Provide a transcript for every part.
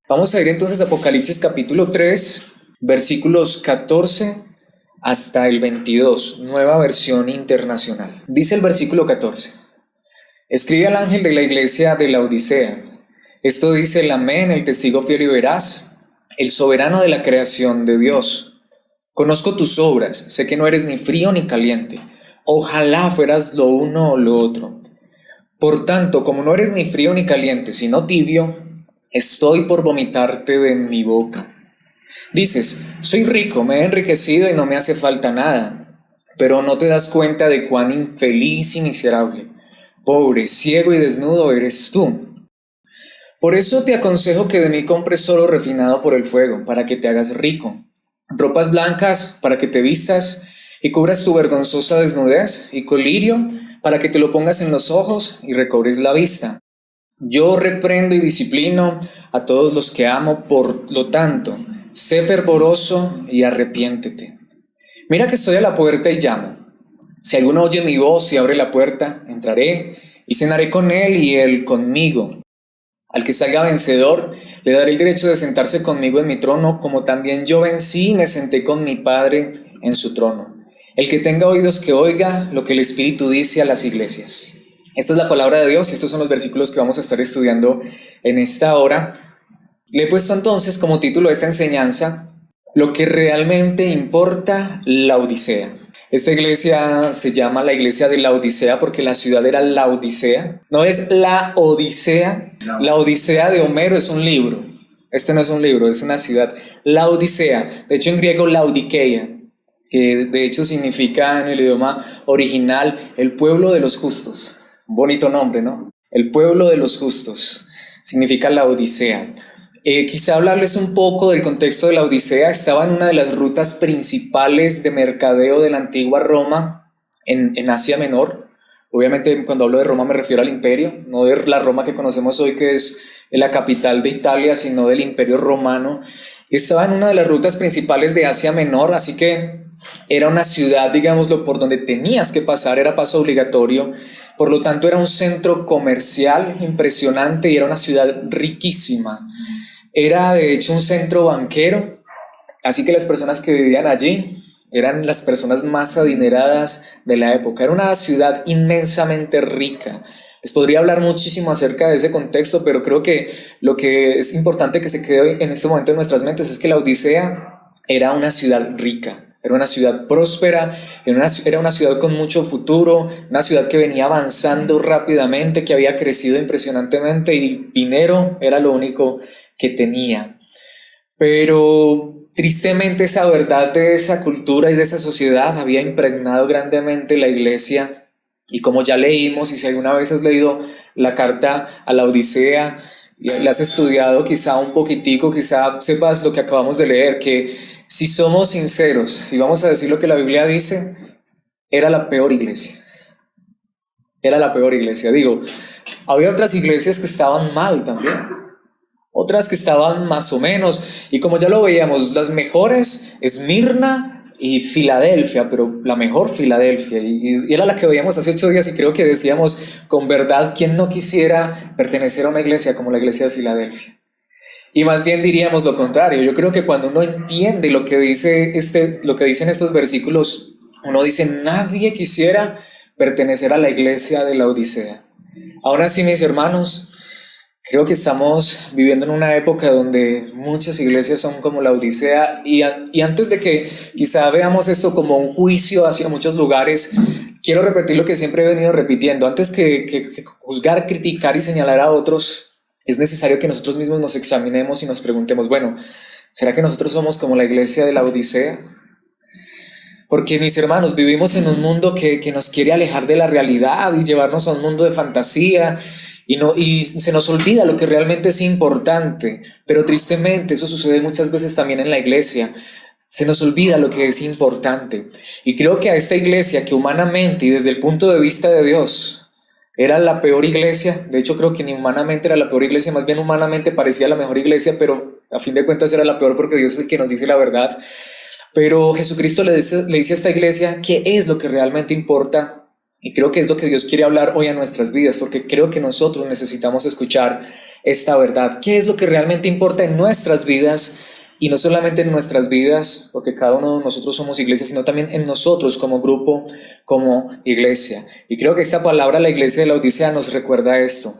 Vamos a ir entonces a Apocalipsis capítulo 3, versículos 14 hasta el 22, nueva versión internacional. Dice el versículo 14: Escribe al ángel de la iglesia de Laodicea. Esto dice el Amén, el testigo fiel y veraz, el soberano de la creación de Dios. Conozco tus obras, sé que no eres ni frío ni caliente. Ojalá fueras lo uno o lo otro. Por tanto, como no eres ni frío ni caliente, sino tibio, estoy por vomitarte de mi boca. Dices, soy rico, me he enriquecido y no me hace falta nada, pero no te das cuenta de cuán infeliz y miserable, pobre, ciego y desnudo eres tú. Por eso te aconsejo que de mí compres oro refinado por el fuego, para que te hagas rico, ropas blancas para que te vistas y cubras tu vergonzosa desnudez, y colirio para que te lo pongas en los ojos y recobres la vista. Yo reprendo y disciplino a todos los que amo, por lo tanto, sé fervoroso y arrepiéntete. Mira que estoy a la puerta y llamo. Si alguno oye mi voz y abre la puerta, entraré y cenaré con él y él conmigo. Al que salga vencedor, le daré el derecho de sentarse conmigo en mi trono, como también yo vencí y me senté con mi Padre en su trono. El que tenga oídos que oiga lo que el Espíritu dice a las iglesias. Esta es la palabra de Dios y estos son los versículos que vamos a estar estudiando en esta hora. Le he puesto entonces como título a esta enseñanza: lo que realmente importa, la Odisea. Esta iglesia se llama la iglesia de Laodicea porque la ciudad era Laodicea. No es la Odisea. La Odisea de Homero es un libro. Este no es un libro, es una ciudad. Laodicea, de hecho en griego Laodikeia, que de hecho significa en el idioma original el pueblo de los justos. Un bonito nombre, ¿no? El pueblo de los justos significa la Odisea. Quizá hablarles un poco del contexto de la Odisea. Estaba en una de las rutas principales de mercadeo de la antigua Roma en Asia Menor. Obviamente cuando hablo de Roma me refiero al imperio, no de la Roma que conocemos hoy, que es la capital de Italia, sino del imperio romano. Estaba en una de las rutas principales de Asia Menor, así que era una ciudad, digámoslo, por donde tenías que pasar, era paso obligatorio. Por lo tanto, era un centro comercial impresionante y era una ciudad riquísima. Era, de hecho, un centro banquero, así que las personas que vivían allí eran las personas más adineradas de la época. Era una ciudad inmensamente rica. Les podría hablar muchísimo acerca de ese contexto, pero creo que lo que es importante que se quede en este momento en nuestras mentes es que la Odisea era una ciudad rica. Era una ciudad próspera, era una ciudad con mucho futuro, una ciudad que venía avanzando rápidamente, que había crecido impresionantemente y dinero era lo único que tenía. Pero tristemente esa verdad de esa cultura y de esa sociedad había impregnado grandemente la iglesia. Y como ya leímos, y si alguna vez has leído la carta a la Odisea y la has estudiado quizá un poquitico, quizá sepas lo que acabamos de leer, que si somos sinceros y vamos a decir lo que la Biblia dice, era la peor iglesia. Era la peor iglesia. Digo, había otras iglesias que estaban mal también, otras que estaban más o menos, y como ya lo veíamos, las mejores, Esmirna y Filadelfia, pero la mejor Filadelfia, y era la que veíamos hace 8 días, y creo que decíamos con verdad, ¿quién no quisiera pertenecer a una iglesia como la iglesia de Filadelfia? Y más bien diríamos lo contrario. Yo creo que cuando uno entiende lo que dicen estos versículos, uno dice, nadie quisiera pertenecer a la iglesia de la Odisea. Aún así, mis hermanos, creo que estamos viviendo en una época donde muchas iglesias son como la Odisea, y antes de que quizá veamos esto como un juicio hacia muchos lugares, quiero repetir lo que siempre he venido repitiendo. Antes que juzgar, criticar y señalar a otros, es necesario que nosotros mismos nos examinemos y nos preguntemos, bueno, ¿será que nosotros somos como la iglesia de la Odisea? Porque, mis hermanos, vivimos en un mundo que nos quiere alejar de la realidad y llevarnos a un mundo de fantasía, y se nos olvida lo que realmente es importante. Pero tristemente eso sucede muchas veces también en la iglesia. Se nos olvida lo que es importante. Y creo que a esta iglesia, que humanamente y desde el punto de vista de Dios era la peor iglesia, de hecho creo que ni humanamente era la peor iglesia, más bien humanamente parecía la mejor iglesia, pero a fin de cuentas era la peor porque Dios es el que nos dice la verdad. Pero Jesucristo le dice a esta iglesia qué es lo que realmente importa Y creo que es lo que Dios quiere hablar hoy a nuestras vidas, porque creo que nosotros necesitamos escuchar esta verdad. ¿Qué es lo que realmente importa en nuestras vidas? Y no solamente en nuestras vidas, porque cada uno de nosotros somos iglesia, sino también en nosotros como grupo, como iglesia. Y creo que esta palabra, la iglesia de la Odisea, nos recuerda esto.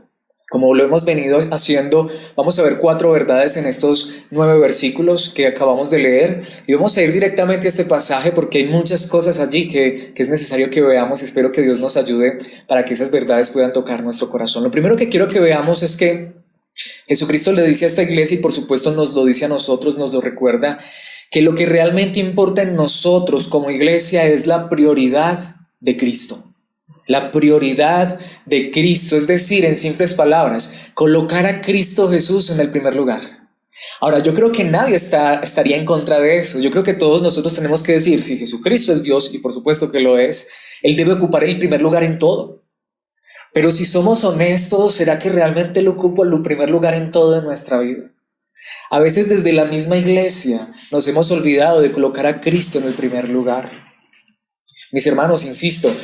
Como lo hemos venido haciendo, vamos a ver 4 verdades en estos 9 versículos que acabamos de leer, y vamos a ir directamente a este pasaje porque hay muchas cosas allí que es necesario que veamos. Espero que Dios nos ayude para que esas verdades puedan tocar nuestro corazón. Lo primero que quiero que veamos es que Jesucristo le dice a esta iglesia, y por supuesto nos lo dice a nosotros, nos lo recuerda, que lo que realmente importa en nosotros como iglesia es la prioridad de Cristo. La prioridad de Cristo, es decir, en simples palabras, colocar a Cristo Jesús en el primer lugar. Ahora, yo creo que nadie estaría en contra de eso. Yo creo que todos nosotros tenemos que decir, si Jesucristo es Dios, y por supuesto que lo es, Él debe ocupar el primer lugar en todo. Pero si somos honestos, ¿será que realmente Él ocupa el primer lugar en todo en nuestra vida? A veces desde la misma iglesia nos hemos olvidado de colocar a Cristo en el primer lugar. Mis hermanos, insisto,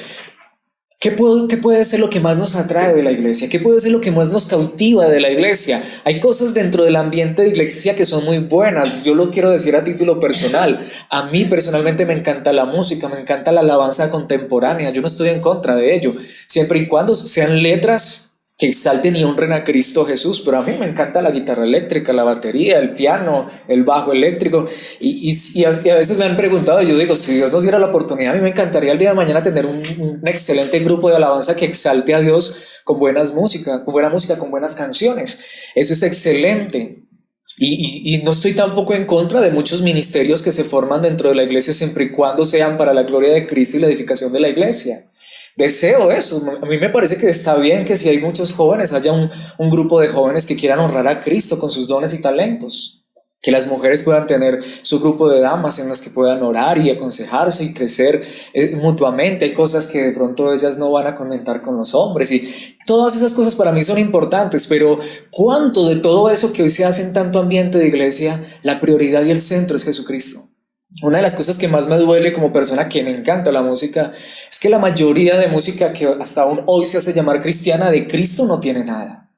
¿qué puede ser lo que más nos atrae de la iglesia? ¿Qué puede ser lo que más nos cautiva de la iglesia? Hay cosas dentro del ambiente de iglesia que son muy buenas. Yo lo quiero decir a título personal. A mí personalmente me encanta la música, me encanta la alabanza contemporánea. Yo no estoy en contra de ello, siempre y cuando sean letras que exalten y honren a Cristo Jesús. Pero a mí me encanta la guitarra eléctrica, la batería, el piano, el bajo eléctrico. Y a veces me han preguntado, y yo digo, si Dios nos diera la oportunidad, a mí me encantaría el día de mañana tener un excelente grupo de alabanza que exalte a Dios con buena música, con buenas canciones. Eso es excelente. Y no estoy tampoco en contra de muchos ministerios que se forman dentro de la iglesia, siempre y cuando sean para la gloria de Cristo y la edificación de la iglesia. Deseo eso. A mí me parece que está bien que si hay muchos jóvenes, haya un grupo de jóvenes que quieran honrar a Cristo con sus dones y talentos. Que las mujeres puedan tener su grupo de damas en las que puedan orar y aconsejarse y crecer mutuamente. Hay cosas que de pronto ellas no van a comentar con los hombres, y todas esas cosas para mí son importantes. Pero ¿cuánto de todo eso que hoy se hace en tanto ambiente de iglesia, la prioridad y el centro es Jesucristo? Una de las cosas que más me duele como persona que me encanta la música es que la mayoría de música que hasta aún hoy se hace llamar cristiana, de Cristo no tiene nada.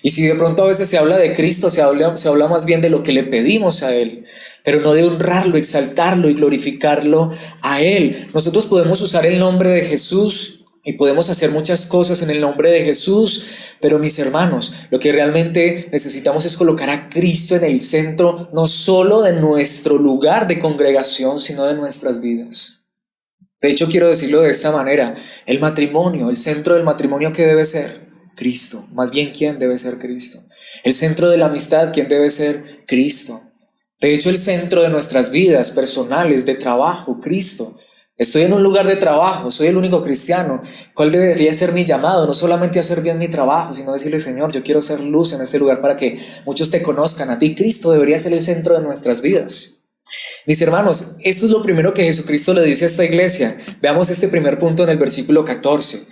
Y si de pronto a veces se habla de Cristo, se habla más bien de lo que le pedimos a Él, pero no de honrarlo, exaltarlo y glorificarlo a Él. Nosotros podemos usar el nombre de Jesús y podemos hacer muchas cosas en el nombre de Jesús, pero mis hermanos, lo que realmente necesitamos es colocar a Cristo en el centro, no solo de nuestro lugar de congregación, sino de nuestras vidas. De hecho, quiero decirlo de esta manera: el matrimonio, el centro del matrimonio, ¿qué debe ser? Cristo. Más bien, ¿quién debe ser Cristo? El centro de la amistad, ¿quién debe ser? Cristo. De hecho, el centro de nuestras vidas personales, de trabajo, Cristo. Estoy en un lugar de trabajo, soy el único cristiano. ¿Cuál debería ser mi llamado? No solamente hacer bien mi trabajo, sino decirle: Señor, yo quiero ser luz en este lugar para que muchos te conozcan a ti. Cristo debería ser el centro de nuestras vidas. Mis hermanos, esto es lo primero que Jesucristo le dice a esta iglesia. Veamos este primer punto en el versículo 14.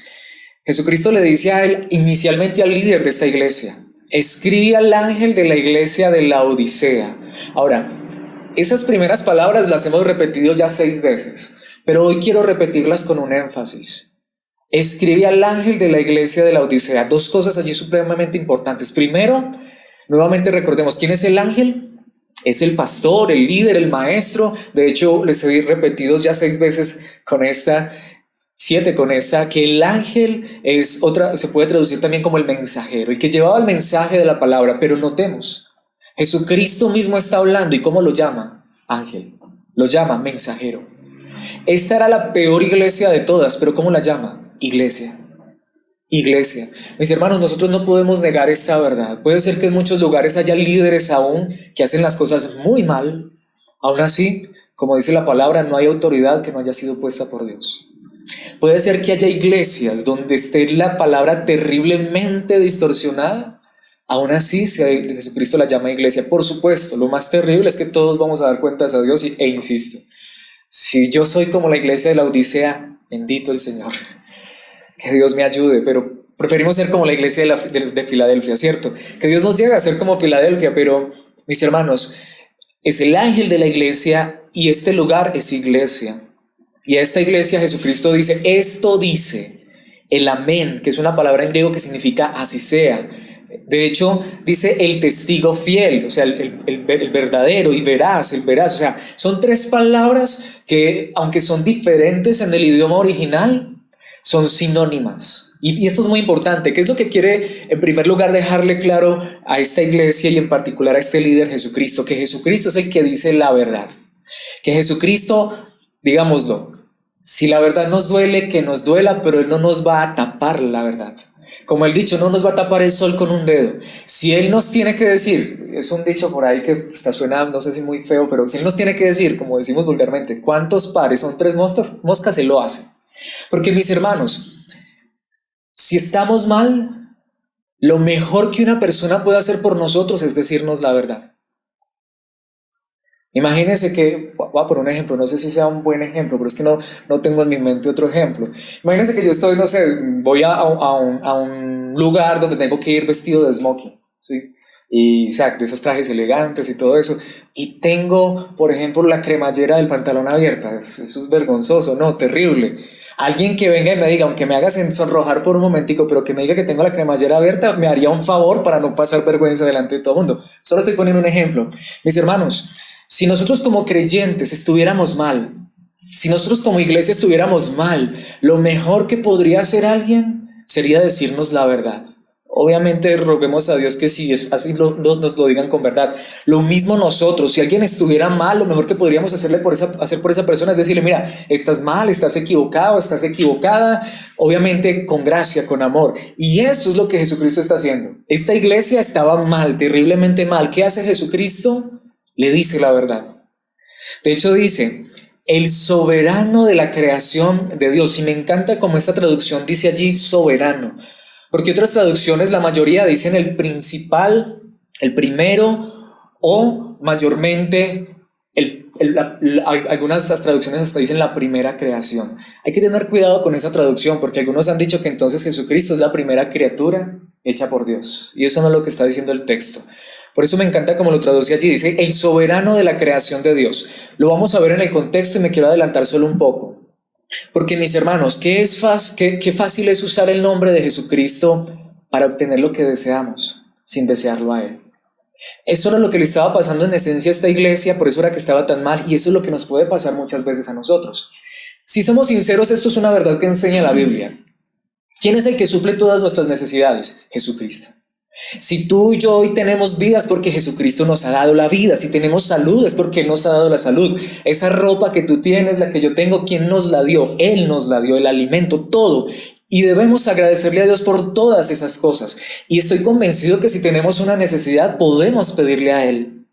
Jesucristo le dice a él, inicialmente al líder de esta iglesia: escribe al ángel de la iglesia de la Odisea. Ahora, esas primeras palabras las hemos repetido ya 6 veces, pero hoy quiero repetirlas con un énfasis. Escribe al ángel de la iglesia de la Odisea. 2 cosas allí supremamente importantes. Primero, nuevamente recordemos, ¿quién es el ángel? Es el pastor, el líder, el maestro. De hecho, les he repetido ya 6 veces con esta, 7 con esta, que el ángel es otra, se puede traducir también como el mensajero, el que llevaba el mensaje de la palabra. Pero notemos, Jesucristo mismo está hablando, ¿y cómo lo llama? Ángel. Lo llama mensajero. Esta era la peor iglesia de todas, pero ¿cómo la llama? Iglesia. Iglesia. Mis hermanos, nosotros no podemos negar esta verdad. Puede ser que en muchos lugares haya líderes aún que hacen las cosas muy mal. Aún así, como dice la palabra, no hay autoridad que no haya sido puesta por Dios. Puede ser que haya iglesias donde esté la palabra terriblemente distorsionada. Aún así, Jesucristo la llama iglesia. Por supuesto, lo más terrible es que todos vamos a dar cuentas a Dios e insisto, si yo soy como la iglesia de la Odisea, bendito el Señor, que Dios me ayude, pero preferimos ser como la iglesia de Filadelfia, ¿cierto? Que Dios nos lleve a ser como Filadelfia, pero mis hermanos, es el ángel de la iglesia y este lugar es iglesia. Y a esta iglesia Jesucristo dice, esto dice el amén, que es una palabra en griego que significa así sea. De hecho, dice el testigo fiel, o sea, el verdadero, y veraz, el veraz. O sea, son tres palabras que, aunque son diferentes en el idioma original, son sinónimas. Y esto es muy importante. ¿Qué es lo que quiere, en primer lugar, dejarle claro a esta iglesia y en particular a este líder Jesucristo? Que Jesucristo es el que dice la verdad. Que Jesucristo, digámoslo, si la verdad nos duele, que nos duela, pero Él no nos va a tapar la verdad. Como el dicho, no nos va a tapar el sol con un dedo. Si Él nos tiene que decir, es un dicho por ahí que hasta suena, no sé si muy feo, pero si Él nos tiene que decir, como decimos vulgarmente, ¿cuántos pares son tres moscas? Él lo hace. Porque mis hermanos, si estamos mal, lo mejor que una persona puede hacer por nosotros es decirnos la verdad. Imagínense que, voy a poner un ejemplo, no sé si sea un buen ejemplo, pero es que no tengo en mi mente otro ejemplo. Imagínense que yo estoy, no sé, voy a un lugar donde tengo que ir vestido de smoking, ¿sí? Y, o sea, de esos trajes elegantes y todo eso, y tengo, por ejemplo, la cremallera del pantalón abierta. Eso es vergonzoso, ¿no? Terrible. Alguien que venga y me diga, aunque me haga sonrojar por un momentico, pero que me diga que tengo la cremallera abierta, me haría un favor para no pasar vergüenza delante de todo el mundo. Solo estoy poniendo un ejemplo. Mis hermanos, si nosotros como creyentes estuviéramos mal, si nosotros como iglesia estuviéramos mal, lo mejor que podría hacer alguien sería decirnos la verdad. Obviamente roguemos a Dios que si es así nos lo digan con verdad. Lo mismo nosotros, si alguien estuviera mal, lo mejor que podríamos hacer por esa persona es decirle, mira, estás mal, estás equivocado, estás equivocada, obviamente con gracia, con amor. Y esto es lo que Jesucristo está haciendo. Esta iglesia estaba mal, terriblemente mal. ¿Qué hace Jesucristo? Le dice la verdad. De hecho dice, el soberano de la creación de Dios. Y me encanta como esta traducción dice allí soberano. Porque otras traducciones, la mayoría dicen el principal, el primero, o mayormente, algunas de estas traducciones hasta dicen la primera creación. Hay que tener cuidado con esa traducción, porque algunos han dicho que entonces Jesucristo es la primera criatura hecha por Dios. Y eso no es lo que está diciendo el texto. Por eso me encanta como lo traduce allí, dice el soberano de la creación de Dios. Lo vamos a ver en el contexto y me quiero adelantar solo un poco. Porque mis hermanos, qué fácil es usar el nombre de Jesucristo para obtener lo que deseamos, sin desearlo a Él. Eso era lo que le estaba pasando en esencia a esta iglesia, por eso era que estaba tan mal, y eso es lo que nos puede pasar muchas veces a nosotros. Si somos sinceros, esto es una verdad que enseña la Biblia. ¿Quién es el que suple todas nuestras necesidades? Jesucristo. Si tú y yo hoy tenemos vida es porque Jesucristo nos ha dado la vida. Si tenemos salud es porque Él nos ha dado la salud. Esa ropa que tú tienes, la que yo tengo, ¿quién nos la dio? Él nos la dio, el alimento, todo. Y debemos agradecerle a Dios por todas esas cosas. Y estoy convencido que si tenemos una necesidad podemos pedirle a Él.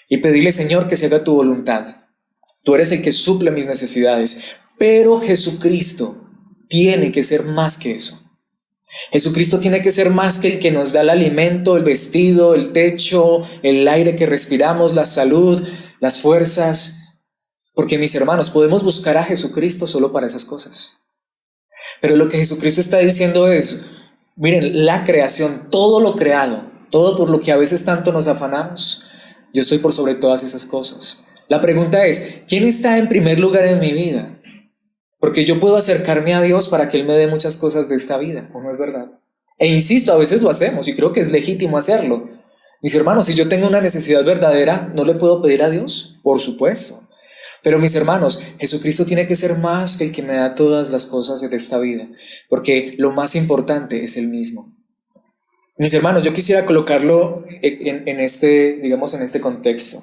Y pedirle, Señor, que se haga tu voluntad. Tú eres el que suple mis necesidades. Pero Jesucristo tiene que ser más que eso. Jesucristo tiene que ser más que el que nos da el alimento, el vestido, el techo, el aire que respiramos, la salud, las fuerzas. Porque mis hermanos, podemos buscar a Jesucristo solo para esas cosas. Pero lo que Jesucristo está diciendo es, miren, la creación, todo lo creado, todo por lo que a veces tanto nos afanamos, yo estoy por sobre todas esas cosas. La pregunta es, ¿quién está en primer lugar en mi vida? Porque yo puedo acercarme a Dios para que Él me dé muchas cosas de esta vida, ¿o no es verdad? E insisto, a veces lo hacemos y creo que es legítimo hacerlo. Mis hermanos, si yo tengo una necesidad verdadera, ¿no le puedo pedir a Dios? Por supuesto. Pero mis hermanos, Jesucristo tiene que ser más que el que me da todas las cosas de esta vida, porque lo más importante es Él mismo. Mis hermanos, yo quisiera colocarlo en este contexto.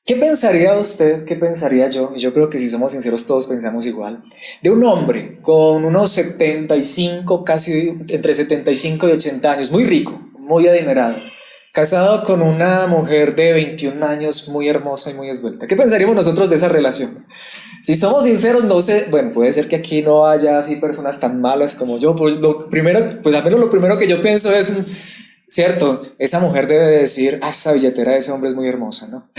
¿Qué pensaría usted? ¿Qué pensaría yo? Y yo creo que si somos sinceros todos pensamos igual. De un hombre con unos 75, casi entre 75 y 80 años, muy rico, muy adinerado, casado con una mujer de 21 años muy hermosa y muy esbelta. ¿Qué pensaríamos nosotros de esa relación? Si somos sinceros, no sé, bueno, puede ser que aquí no haya así personas tan malas como yo. Pues al menos lo primero que yo pienso es... Cierto, esa mujer debe decir, esa billetera de ese hombre es muy hermosa, ¿no?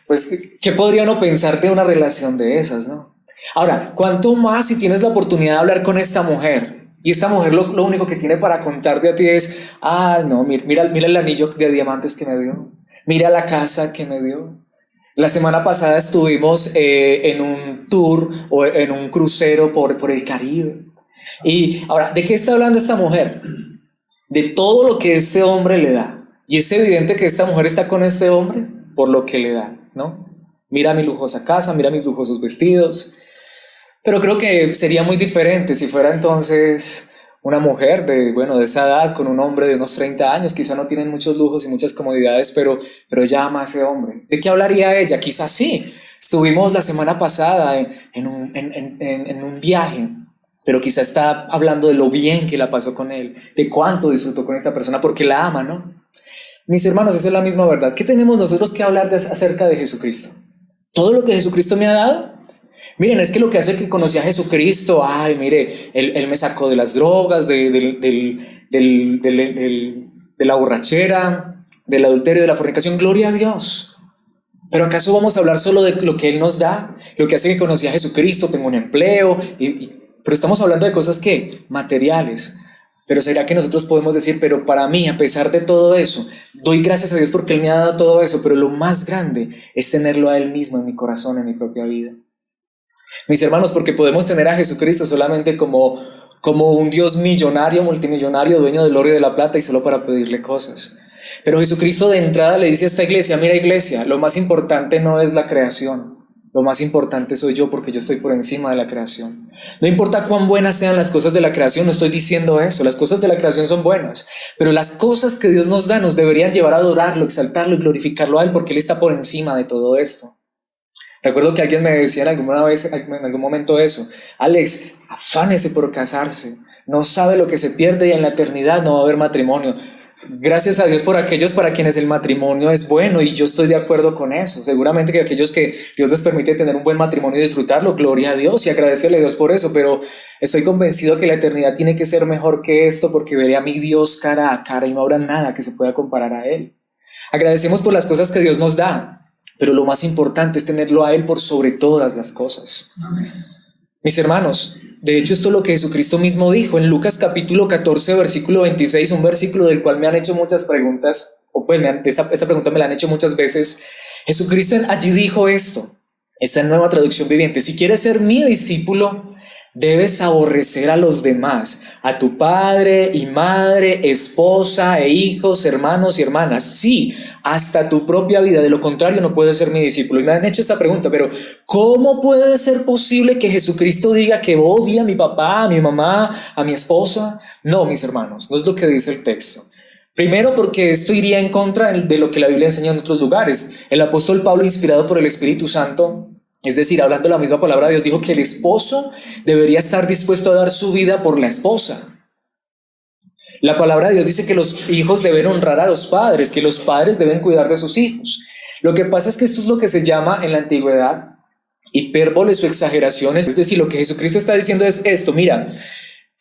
Pues, ¿qué podría uno pensar de una relación de esas, no? Ahora, ¿cuánto más si tienes la oportunidad de hablar con esta mujer? Y esta mujer lo único que tiene para contarte a ti es, no, mira el anillo de diamantes que me dio, mira la casa que me dio. La semana pasada estuvimos en un tour o en un crucero por el Caribe. Y ahora, ¿de qué está hablando esta mujer? De todo lo que ese hombre le da. Y es evidente que esta mujer está con ese hombre por lo que le da, ¿no? Mira mi lujosa casa, mira mis lujosos vestidos. Pero creo que sería muy diferente si fuera entonces una mujer de esa edad con un hombre de unos 30 años. Quizá no tienen muchos lujos y muchas comodidades, pero ella ama a ese hombre. ¿De qué hablaría ella? Quizás sí. Estuvimos la semana pasada en un viaje, pero quizá está hablando de lo bien que la pasó con él, de cuánto disfrutó con esta persona porque la ama, ¿no? Mis hermanos, esa es la misma verdad. ¿Qué tenemos nosotros que hablar acerca de Jesucristo? Todo lo que Jesucristo me ha dado. Miren, es que lo que hace que conocí a Jesucristo, ay, mire, él me sacó de las drogas, de la borrachera, del adulterio, de la fornicación, gloria a Dios. Pero ¿acaso vamos a hablar solo de lo que Él nos da? Lo que hace que conocí a Jesucristo, tengo un empleo, pero estamos hablando de cosas que materiales. Pero ¿será que nosotros podemos decir, pero para mí, a pesar de todo eso, doy gracias a Dios porque Él me ha dado todo eso, pero lo más grande es tenerlo a Él mismo en mi corazón, en mi propia vida? Mis hermanos, porque podemos tener a Jesucristo solamente como un Dios millonario, multimillonario, dueño del oro y de la plata y solo para pedirle cosas. Pero Jesucristo de entrada le dice a esta iglesia, mira iglesia, lo más importante no es la creación, lo más importante soy yo porque yo estoy por encima de la creación. No importa cuán buenas sean las cosas de la creación, no estoy diciendo eso, las cosas de la creación son buenas, pero las cosas que Dios nos da nos deberían llevar a adorarlo, exaltarlo y glorificarlo a Él porque Él está por encima de todo esto. Recuerdo que alguien me decía en algún momento eso, Alex, afánese por casarse, no sabe lo que se pierde y en la eternidad no va a haber matrimonio. Gracias a Dios por aquellos para quienes el matrimonio es bueno y yo estoy de acuerdo con eso. Seguramente que aquellos que Dios les permite tener un buen matrimonio y disfrutarlo, gloria a Dios y agradecerle a Dios por eso, pero estoy convencido que la eternidad tiene que ser mejor que esto porque veré a mi Dios cara a cara y no habrá nada que se pueda comparar a Él. Agradecemos por las cosas que Dios nos da, pero lo más importante es tenerlo a Él por sobre todas las cosas. Amén. Mis hermanos, de hecho esto es lo que Jesucristo mismo dijo en Lucas capítulo 14, versículo 26, un versículo del cual me han hecho muchas preguntas, o pues esta pregunta me la han hecho muchas veces. Jesucristo allí dijo esto, esta nueva traducción viviente: si quieres ser mi discípulo, debes aborrecer a los demás, a tu padre y madre, esposa e hijos, hermanos y hermanas, sí, hasta tu propia vida, de lo contrario no puedes ser mi discípulo. Y me han hecho esta pregunta, pero ¿cómo puede ser posible que Jesucristo diga que odia a mi papá, a mi mamá, a mi esposa? No, mis hermanos, no es lo que dice el texto. Primero, porque esto iría en contra de lo que la Biblia enseña en otros lugares. El apóstol Pablo, inspirado por el Espíritu Santo, es decir, hablando la misma palabra de Dios, dijo que el esposo debería estar dispuesto a dar su vida por la esposa. La palabra de Dios dice que los hijos deben honrar a los padres, que los padres deben cuidar de sus hijos. Lo que pasa es que esto es lo que se llama en la antigüedad hipérboles o exageraciones. Es decir, lo que Jesucristo está diciendo es esto: mira,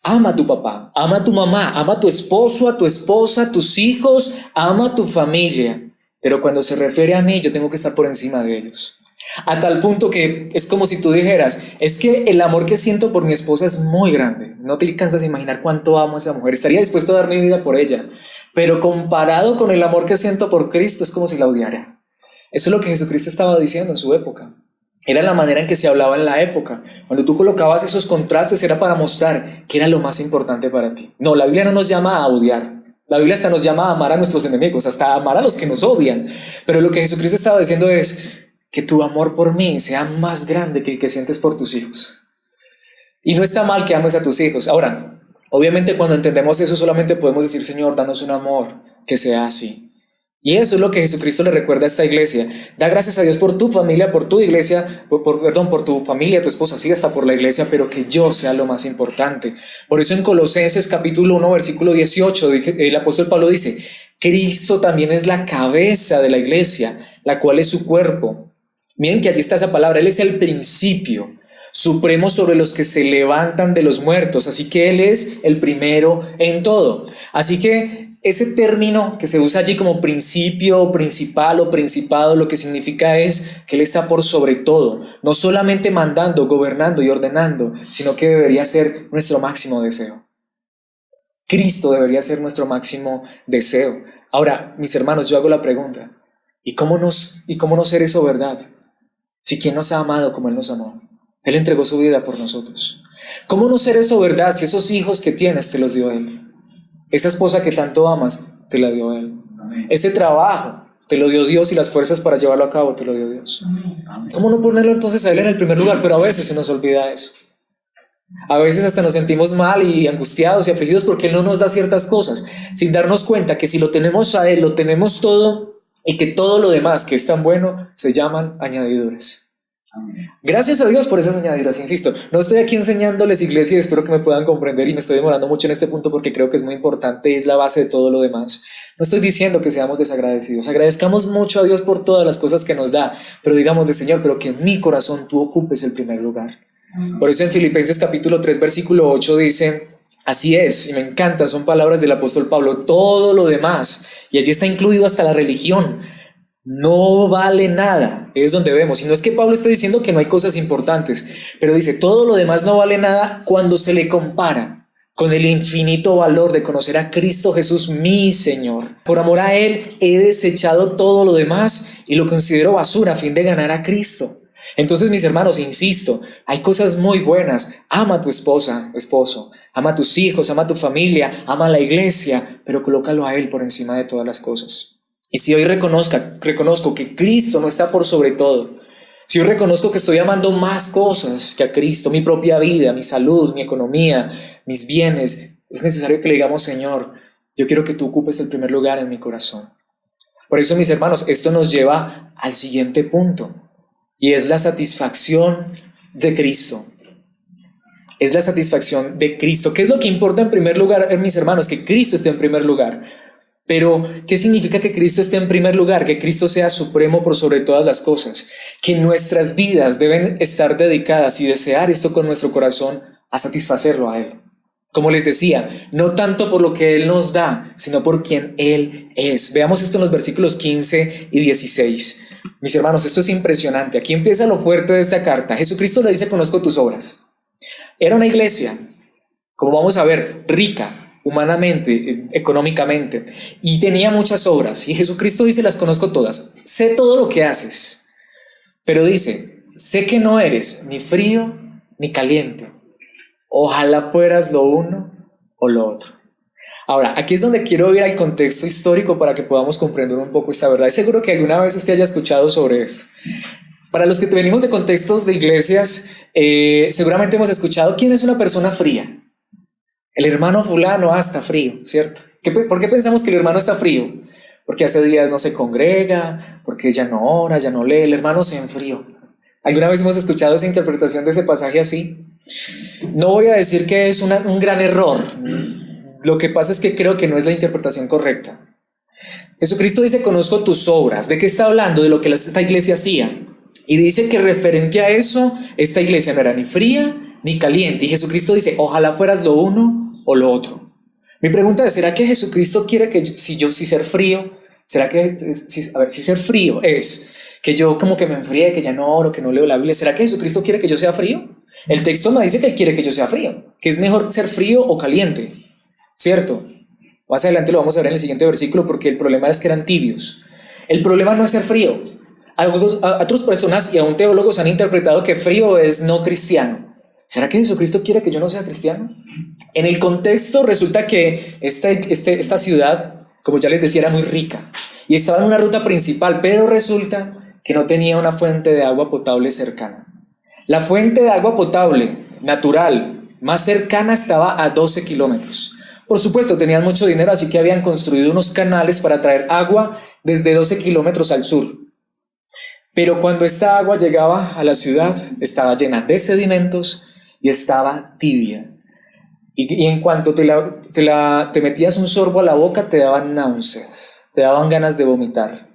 ama a tu papá, ama a tu mamá, ama a tu esposo, a tu esposa, a tus hijos, ama a tu familia. Pero cuando se refiere a mí, yo tengo que estar por encima de ellos. A tal punto que es como si tú dijeras, es que el amor que siento por mi esposa es muy grande, no te alcanzas a imaginar cuánto amo a esa mujer, estaría dispuesto a dar mi vida por ella, pero comparado con el amor que siento por Cristo es como si la odiara. Eso es lo que Jesucristo estaba diciendo en su época. Era la manera en que se hablaba en la época. Cuando tú colocabas esos contrastes era para mostrar que era lo más importante para ti. No, la Biblia no nos llama a odiar. La Biblia hasta nos llama a amar a nuestros enemigos, hasta a amar a los que nos odian. Pero lo que Jesucristo estaba diciendo es que tu amor por mí sea más grande que el que sientes por tus hijos. Y no está mal que ames a tus hijos. Ahora, obviamente cuando entendemos eso solamente podemos decir, Señor, danos un amor que sea así. Y eso es lo que Jesucristo le recuerda a esta iglesia. Da gracias a Dios por tu familia, por tu iglesia, por tu familia, tu esposa, sí, hasta por la iglesia, pero que yo sea lo más importante. Por eso en Colosenses capítulo 1, versículo 18, el apóstol Pablo dice, Cristo también es la cabeza de la iglesia, la cual es su cuerpo. Miren que allí está esa palabra, Él es el principio supremo sobre los que se levantan de los muertos, así que Él es el primero en todo. Así que ese término que se usa allí como principio, principal o principado, lo que significa es que Él está por sobre todo, no solamente mandando, gobernando y ordenando, sino que debería ser nuestro máximo deseo. Cristo debería ser nuestro máximo deseo. Ahora, mis hermanos, yo hago la pregunta, ¿y cómo no ser eso verdad? Si quien nos ha amado como Él nos amó, Él entregó su vida por nosotros. ¿Cómo no ser eso verdad si esos hijos que tienes te los dio Él? Esa esposa que tanto amas, te la dio Él. Ese trabajo, te lo dio Dios y las fuerzas para llevarlo a cabo, te lo dio Dios. ¿Cómo no ponerlo entonces a Él en el primer lugar? Pero a veces se nos olvida eso. A veces hasta nos sentimos mal y angustiados y afligidos porque Él no nos da ciertas cosas, sin darnos cuenta que si lo tenemos a Él, lo tenemos todo y que todo lo demás que es tan bueno se llaman añadiduras. Gracias a Dios por esas añadiduras, insisto. No estoy aquí enseñándoles, iglesia, y espero que me puedan comprender, y me estoy demorando mucho en este punto porque creo que es muy importante y es la base de todo lo demás. No estoy diciendo que seamos desagradecidos, agradezcamos mucho a Dios por todas las cosas que nos da, pero digámosle, Señor, pero que en mi corazón tú ocupes el primer lugar. Por eso en Filipenses capítulo 3 versículo 8 dice: así es, y me encanta, son palabras del apóstol Pablo, todo lo demás, y allí está incluido hasta la religión, no vale nada. Es donde vemos, y no es que Pablo esté diciendo que no hay cosas importantes, pero dice, todo lo demás no vale nada cuando se le compara con el infinito valor de conocer a Cristo Jesús, mi Señor. Por amor a Él he desechado todo lo demás y lo considero basura a fin de ganar a Cristo. Entonces, mis hermanos, insisto, hay cosas muy buenas. Ama a tu esposa, esposo, ama a tus hijos, ama a tu familia, ama a la iglesia, pero colócalo a Él por encima de todas las cosas. Y si hoy reconozco que Cristo no está por sobre todo, si hoy reconozco que estoy amando más cosas que a Cristo, mi propia vida, mi salud, mi economía, mis bienes, es necesario que le digamos, Señor, yo quiero que tú ocupes el primer lugar en mi corazón. Por eso, mis hermanos, esto nos lleva al siguiente punto, y es la satisfacción de Cristo. Es la satisfacción de Cristo. ¿Qué es lo que importa en primer lugar, mis hermanos? Que Cristo esté en primer lugar. Pero, ¿qué significa que Cristo esté en primer lugar? Que Cristo sea supremo por sobre todas las cosas. Que nuestras vidas deben estar dedicadas y desear esto con nuestro corazón a satisfacerlo a Él. Como les decía, no tanto por lo que Él nos da, sino por quien Él es. Veamos esto en los versículos 15 y 16. Mis hermanos, esto es impresionante. Aquí empieza lo fuerte de esta carta. Jesucristo le dice, conozco tus obras. Era una iglesia, como vamos a ver, rica humanamente, económicamente, y tenía muchas obras, y Jesucristo dice, las conozco todas, sé todo lo que haces, pero dice, sé que no eres ni frío ni caliente, ojalá fueras lo uno o lo otro. Ahora, aquí es donde quiero ir al contexto histórico para que podamos comprender un poco esta verdad, y seguro que alguna vez usted haya escuchado sobre esto. Para los que venimos de contextos de iglesias, seguramente hemos escuchado, ¿quién es una persona fría? El hermano fulano está frío, ¿cierto? ¿Por qué pensamos que el hermano está frío? Porque hace días no se congrega, porque ya no ora, ya no lee, el hermano se enfrió. ¿Alguna vez hemos escuchado esa interpretación de ese pasaje así? No voy a decir que es un gran error. Lo que pasa es que creo que no es la interpretación correcta. Jesucristo dice, conozco tus obras. ¿De qué está hablando? De lo que esta iglesia hacía. Y dice que referente a eso, esta iglesia no era ni fría ni caliente. Y Jesucristo dice, ojalá fueras lo uno o lo otro. Mi pregunta es, ¿será que Jesucristo quiere que si ser frío, si ser frío es que yo como que me enfríe, que ya no oro, que no leo la Biblia, ¿será que Jesucristo quiere que yo sea frío? El texto me dice que Él quiere que yo sea frío, que es mejor ser frío o caliente, ¿cierto? Más adelante lo vamos a ver en el siguiente versículo, porque el problema es que eran tibios. El problema no es ser frío. Otras personas y aún teólogos han interpretado que frío es no cristiano. ¿Será que Jesucristo quiere que yo no sea cristiano? En el contexto resulta que esta ciudad, como ya les decía, era muy rica y estaba en una ruta principal, pero resulta que no tenía una fuente de agua potable cercana. La fuente de agua potable natural más cercana estaba a 12 kilómetros. Por supuesto, tenían mucho dinero, así que habían construido unos canales para traer agua desde 12 kilómetros al sur. Pero cuando esta agua llegaba a la ciudad, estaba llena de sedimentos y estaba tibia. Y en cuanto te metías un sorbo a la boca, te daban náuseas, te daban ganas de vomitar.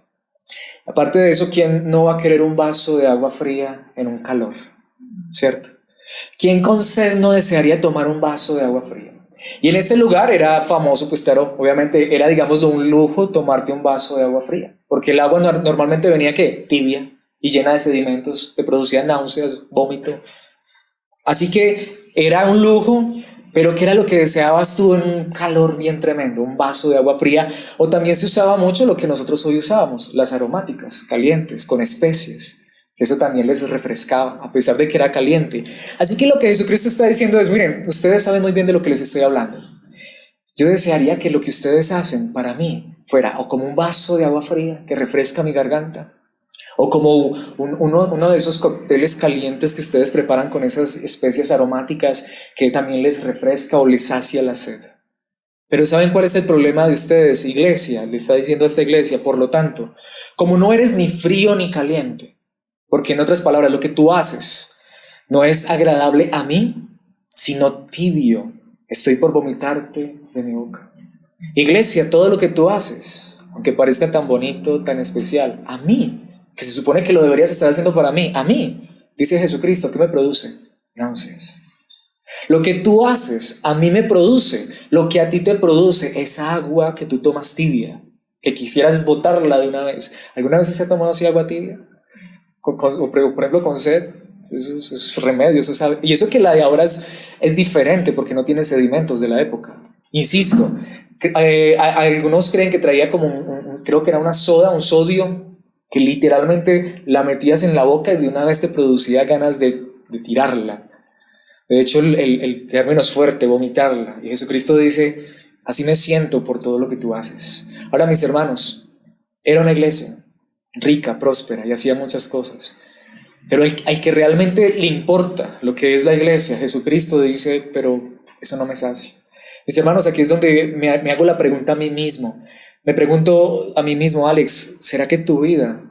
Aparte de eso, ¿quién no va a querer un vaso de agua fría en un calor? ¿Cierto? ¿Quién con sed no desearía tomar un vaso de agua fría? Y en este lugar era famoso, pues claro, obviamente era, digámoslo, un lujo tomarte un vaso de agua fría, porque el agua normalmente venía, ¿qué? Tibia y llena de sedimentos, te producía náuseas, vómito. Así que era un lujo, pero ¿qué era lo que deseabas tú en un calor bien tremendo? Un vaso de agua fría. O también se usaba mucho lo que nosotros hoy usábamos, las aromáticas, calientes, con especies. que eso también les refrescaba, a pesar de que era caliente. Así que lo que Jesucristo está diciendo es, miren, ustedes saben muy bien de lo que les estoy hablando. Yo desearía que lo que ustedes hacen para mí fuera o como un vaso de agua fría que refresca mi garganta, o como uno de esos cócteles calientes que ustedes preparan con esas especias aromáticas que también les refresca o les sacia la sed. Pero ¿saben cuál es el problema de ustedes, iglesia? Le está diciendo a esta iglesia, por lo tanto, como no eres ni frío ni caliente, porque en otras palabras, lo que tú haces no es agradable a mí, sino tibio. Estoy por vomitarte de mi boca. Iglesia, todo lo que tú haces, aunque parezca tan bonito, tan especial, a mí, que se supone que lo deberías estar haciendo para mí, a mí, dice Jesucristo, ¿qué me produce? Náuseas. Lo que tú haces a mí me produce, lo que a ti te produce es agua que tú tomas tibia, que quisieras botarla de una vez. ¿Alguna vez usted ha tomado así agua tibia? Por ejemplo, con sed. Eso es remedio, eso sabe. Y eso que la de ahora es diferente porque no tiene sedimentos de la época. Insisto, algunos creen que traía como creo que era una soda, un sodio, que literalmente la metías en la boca y de una vez te producía ganas de tirarla. De hecho, el término es fuerte, vomitarla. Y Jesucristo dice, así me siento por todo lo que tú haces. Ahora, mis hermanos, era una iglesia rica, próspera y hacía muchas cosas. Pero al que realmente le importa lo que es la iglesia, Jesucristo dice, pero eso no me sacia. Mis hermanos, aquí es donde me hago la pregunta a mí mismo. Me pregunto a mí mismo, Alex, ¿será que tu vida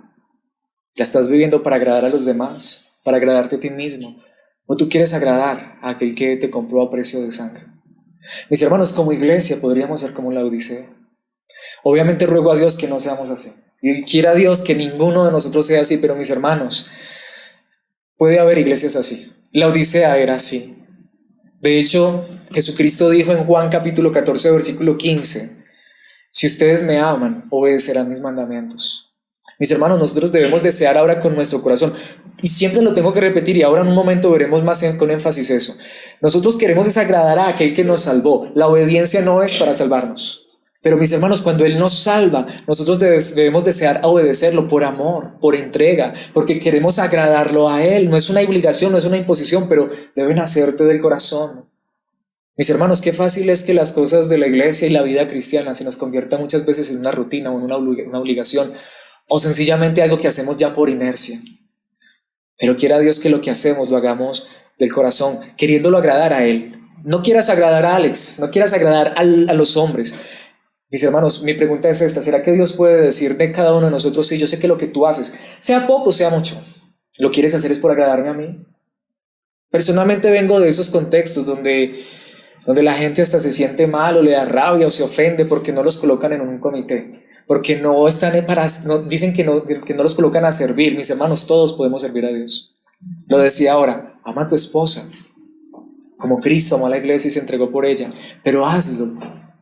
la estás viviendo para agradar a los demás, para agradarte a ti mismo? ¿O tú quieres agradar a aquel que te compró a precio de sangre? Mis hermanos, como iglesia podríamos ser como la Odisea. Obviamente ruego a Dios que no seamos así. Y quiera Dios que ninguno de nosotros sea así, pero mis hermanos, puede haber iglesias así. La Odisea era así. De hecho, Jesucristo dijo en Juan capítulo 14, versículo 15, si ustedes me aman, obedecerán mis mandamientos. Mis hermanos, nosotros debemos desear ahora con nuestro corazón, y siempre lo tengo que repetir, y ahora en un momento veremos más con énfasis eso. Nosotros queremos desagradar a aquel que nos salvó. La obediencia no es para salvarnos. Pero mis hermanos, cuando Él nos salva, nosotros debemos desear obedecerlo por amor, por entrega, porque queremos agradarlo a Él. No es una obligación, no es una imposición, pero debe nacerte del corazón. Mis hermanos, qué fácil es que las cosas de la iglesia y la vida cristiana se nos conviertan muchas veces en una rutina o en una obligación, o sencillamente algo que hacemos ya por inercia. Pero quiera Dios que lo que hacemos lo hagamos del corazón, queriéndolo agradar a Él. No quieras agradar a Alex, no quieras agradar a los hombres. Mis hermanos, mi pregunta es esta, ¿será que Dios puede decir de cada uno de nosotros, sí, yo sé que lo que tú haces, sea poco, sea mucho, lo quieres hacer es por agradarme a mí? Personalmente vengo de esos contextos donde la gente hasta se siente mal o le da rabia o se ofende porque no los colocan en un comité, porque no están dicen que no los colocan a servir. Mis hermanos, todos podemos servir a Dios. Lo decía ahora, ama a tu esposa, como Cristo amó a la iglesia y se entregó por ella, pero hazlo,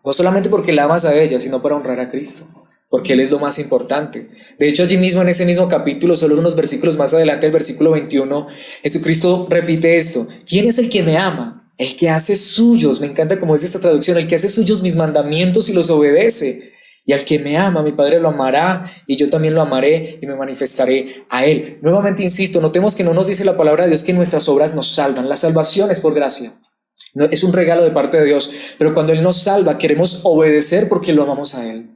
no solamente porque la amas a ella, sino para honrar a Cristo, porque Él es lo más importante. De hecho, allí mismo en ese mismo capítulo, solo unos versículos más adelante, el versículo 21, Jesucristo repite esto: ¿quién es el que me ama? El que hace suyos, me encanta como dice esta traducción, el que hace suyos mis mandamientos y los obedece. Y al que me ama, mi Padre lo amará, y yo también lo amaré y me manifestaré a Él. Nuevamente insisto, notemos que no nos dice la palabra de Dios que nuestras obras nos salvan. La salvación es por gracia. No, es un regalo de parte de Dios, pero cuando Él nos salva queremos obedecer porque lo amamos a Él,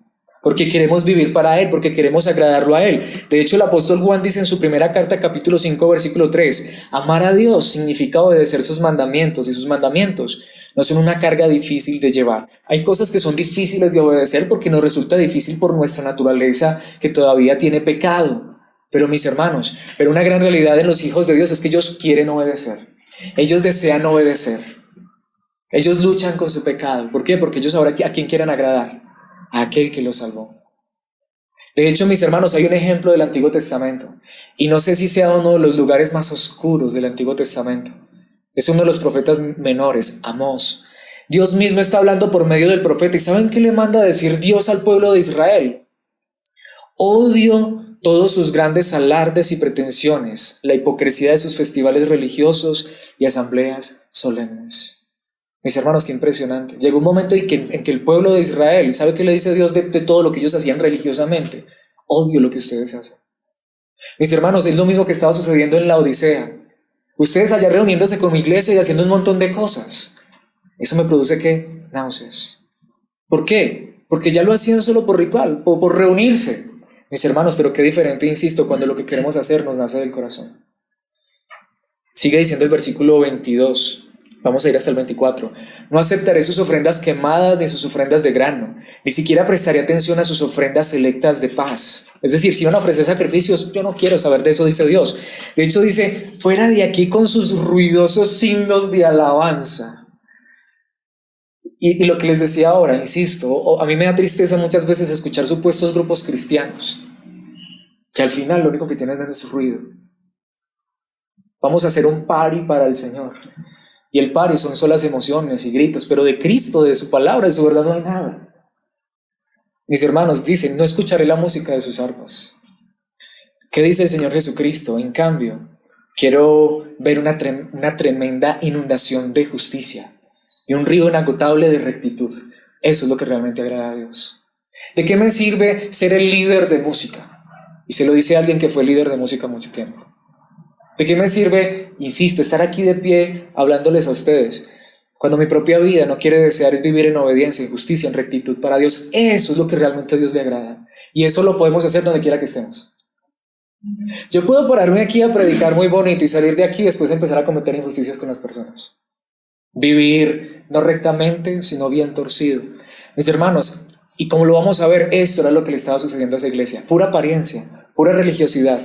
porque queremos vivir para Él, porque queremos agradarlo a Él. De hecho, el apóstol Juan dice en su primera carta, capítulo 5, versículo 3, amar a Dios significa obedecer sus mandamientos, y sus mandamientos no son una carga difícil de llevar. Hay cosas que son difíciles de obedecer porque nos resulta difícil por nuestra naturaleza que todavía tiene pecado. Pero mis hermanos, pero una gran realidad en los hijos de Dios es que ellos quieren obedecer, ellos desean obedecer. Ellos luchan con su pecado. ¿Por qué? Porque ellos ahora a quién quieren agradar, a aquel que los salvó. De hecho, mis hermanos, hay un ejemplo del Antiguo Testamento, y no sé si sea uno de los lugares más oscuros del Antiguo Testamento. Es uno de los profetas menores, Amós. Dios mismo está hablando por medio del profeta, y ¿saben qué le manda a decir Dios al pueblo de Israel? Odio todos sus grandes alardes y pretensiones, la hipocresía de sus festivales religiosos y asambleas solemnes. Mis hermanos, qué impresionante. Llegó un momento en que el pueblo de Israel, ¿sabe qué le dice Dios de todo lo que ellos hacían religiosamente? Odio lo que ustedes hacen. Mis hermanos, es lo mismo que estaba sucediendo en la Odisea. Ustedes allá reuniéndose con mi iglesia y haciendo un montón de cosas. Eso me produce, ¿qué? Náuseas. ¿Por qué? Porque ya lo hacían solo por ritual, o por reunirse. Mis hermanos, pero qué diferente, insisto, cuando lo que queremos hacer nos nace del corazón. Sigue diciendo el versículo 22. Vamos a ir hasta el 24. No aceptaré sus ofrendas quemadas ni sus ofrendas de grano, ni siquiera prestaré atención a sus ofrendas selectas de paz. Es decir, si van a ofrecer sacrificios, yo no quiero saber de eso, dice Dios. De hecho dice, fuera de aquí con sus ruidosos signos de alabanza. Y lo que les decía ahora, insisto, a mí me da tristeza muchas veces escuchar supuestos grupos cristianos, que al final lo único que tienen es ruido. Vamos a hacer un party para el Señor. Y el party son solas emociones y gritos, pero de Cristo, de su palabra, de su verdad no hay nada. Mis hermanos dicen, no escucharé la música de sus arpas. ¿Qué dice el Señor Jesucristo? En cambio, quiero ver una tremenda inundación de justicia y un río inagotable de rectitud. Eso es lo que realmente agrada a Dios. ¿De qué me sirve ser el líder de música? Y se lo dice alguien que fue líder de música mucho tiempo. ¿De qué me sirve, insisto, estar aquí de pie hablándoles a ustedes, cuando mi propia vida no quiere desear es vivir en obediencia, en justicia, en rectitud para Dios? Eso es lo que realmente a Dios le agrada. Y eso lo podemos hacer donde quiera que estemos. Yo puedo pararme aquí a predicar muy bonito y salir de aquí y después empezar a cometer injusticias con las personas. Vivir no rectamente, sino bien torcido. Mis hermanos, y como lo vamos a ver, esto era lo que le estaba sucediendo a esa iglesia. Pura apariencia, pura religiosidad.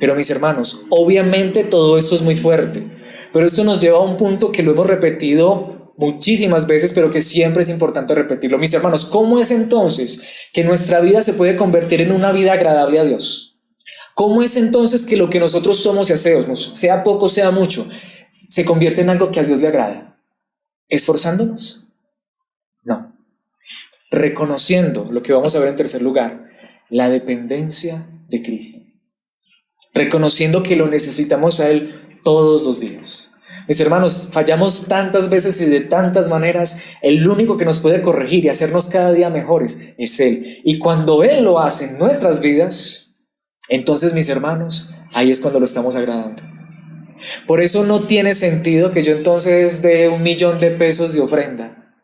Pero mis hermanos, obviamente todo esto es muy fuerte, pero esto nos lleva a un punto que lo hemos repetido muchísimas veces, pero que siempre es importante repetirlo. Mis hermanos, ¿cómo es entonces que nuestra vida se puede convertir en una vida agradable a Dios? ¿Cómo es entonces que lo que nosotros somos y hacemos, sea poco, sea mucho, se convierte en algo que a Dios le agrada? ¿Esforzándonos? No. Reconociendo lo que vamos a ver en tercer lugar, la dependencia de Cristo. Reconociendo que lo necesitamos a Él todos los días. Mis hermanos, fallamos tantas veces y de tantas maneras. El único que nos puede corregir y hacernos cada día mejores es Él. Y cuando Él lo hace en nuestras vidas, entonces, mis hermanos, ahí es cuando lo estamos agradando. Por eso no tiene sentido que yo entonces dé 1,000,000 de pesos de ofrenda,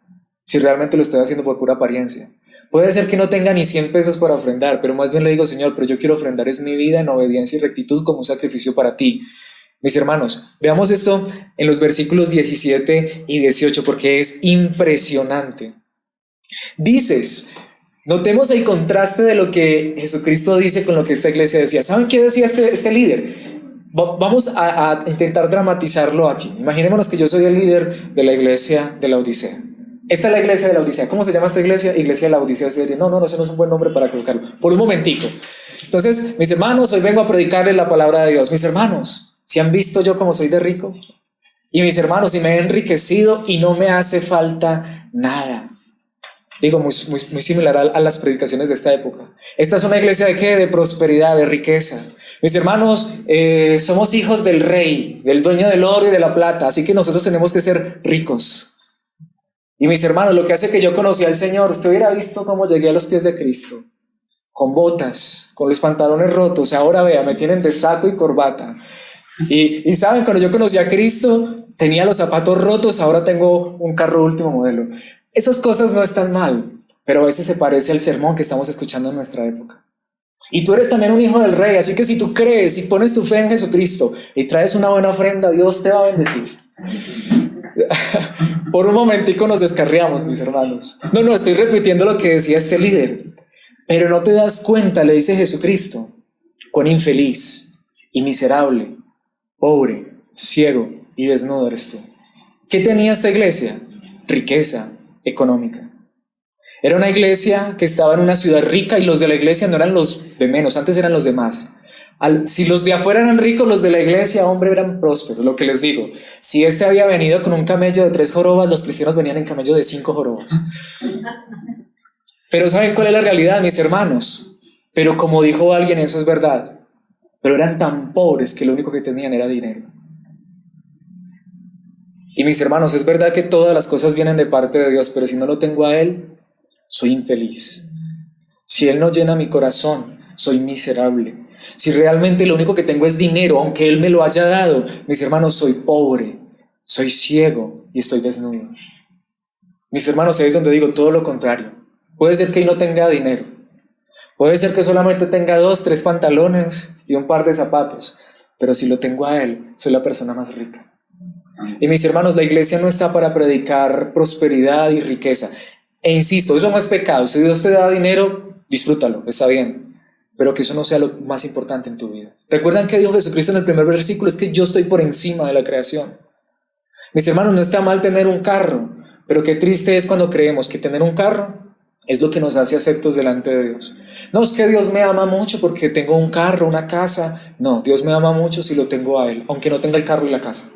si realmente lo estoy haciendo por pura apariencia. Puede ser que no tenga ni 100 pesos para ofrendar, pero más bien le digo, Señor, pero yo quiero ofrendar es mi vida en obediencia y rectitud como un sacrificio para ti. Mis hermanos, veamos esto en los versículos 17 y 18, porque es impresionante. Dices, notemos el contraste de lo que Jesucristo dice con lo que esta iglesia decía. ¿Saben qué decía este líder? Vamos a intentar dramatizarlo aquí. Imaginémonos que yo soy el líder de la iglesia de la Odisea. Esta es la iglesia de la Odisea. ¿Cómo se llama esta iglesia? Iglesia de la Odisea. No, ese no es un buen nombre para colocarlo. Por un momentico. Entonces, mis hermanos, hoy vengo a predicarles la palabra de Dios. Mis hermanos, ¿si han visto yo cómo soy de rico? Y mis hermanos, si me he enriquecido y no me hace falta nada. Digo, muy similar a las predicaciones de esta época. Esta es una iglesia de ¿qué? De prosperidad, de riqueza. Mis hermanos, somos hijos del rey, del dueño del oro y de la plata. Así que nosotros tenemos que ser ricos. Y mis hermanos, lo que hace que yo conocí al Señor, usted hubiera visto cómo llegué a los pies de Cristo, con botas, con los pantalones rotos. Ahora vea, me tienen de saco y corbata. Y saben, cuando yo conocí a Cristo, tenía los zapatos rotos, ahora tengo un carro último modelo. Esas cosas no están mal, pero a veces se parece al sermón que estamos escuchando en nuestra época. Y tú eres también un hijo del rey, así que si tú crees y pones tu fe en Jesucristo y traes una buena ofrenda, Dios te va a bendecir. Por un momentico nos descarriamos, mis hermanos. No, estoy repitiendo lo que decía este líder. Pero no te das cuenta, le dice Jesucristo, cuán infeliz y miserable, pobre, ciego y desnudo eres tú. ¿Qué tenía esta iglesia? Riqueza económica. Era una iglesia que estaba en una ciudad rica y los de la iglesia no eran los de menos, antes eran los de más. Si los de afuera eran ricos, los de la iglesia, hombre, eran prósperos. Lo que les digo, si este había venido con un camello de 3 jorobas, los cristianos venían en camello de 5 jorobas. Pero ¿saben cuál es la realidad, mis hermanos? Pero como dijo alguien, eso es verdad. Pero eran tan pobres que lo único que tenían era dinero. Y mis hermanos, es verdad que todas las cosas vienen de parte de Dios, pero si no lo tengo a Él, soy infeliz. Si Él no llena mi corazón, soy miserable. Si realmente lo único que tengo es dinero, aunque Él me lo haya dado, mis hermanos, soy pobre, soy ciego y estoy desnudo. Mis hermanos, ahí es donde digo todo lo contrario. Puede ser que no tenga dinero. Puede ser que solamente tenga 2, 3 pantalones y un par de zapatos. Pero si lo tengo a Él, soy la persona más rica. Y mis hermanos, la iglesia no está para predicar prosperidad y riqueza. E insisto, eso no es pecado. Si Dios te da dinero, disfrútalo, está bien. Pero que eso no sea lo más importante en tu vida. ¿Recuerdan que dijo Jesucristo en el primer versículo? Es que yo estoy por encima de la creación. Mis hermanos, no está mal tener un carro, pero qué triste es cuando creemos que tener un carro es lo que nos hace aceptos delante de Dios. No, es que Dios me ama mucho porque tengo un carro, una casa. No, Dios me ama mucho si lo tengo a Él, aunque no tenga el carro y la casa.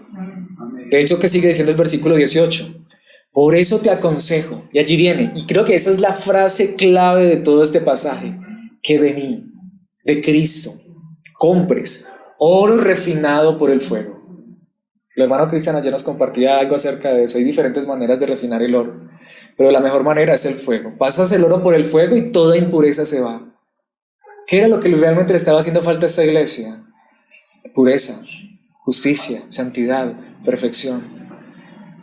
De hecho, ¿qué sigue diciendo el versículo 18? Por eso te aconsejo, y allí viene, y creo que esa es la frase clave de todo este pasaje, que de mí, de Cristo, compres oro refinado por el fuego. El hermano Cristian ayer nos compartía algo acerca de eso. Hay diferentes maneras de refinar el oro, pero la mejor manera es el fuego. Pasas el oro por el fuego y toda impureza se va. ¿Qué era lo que realmente le estaba haciendo falta a esta iglesia? Pureza, justicia, santidad, perfección.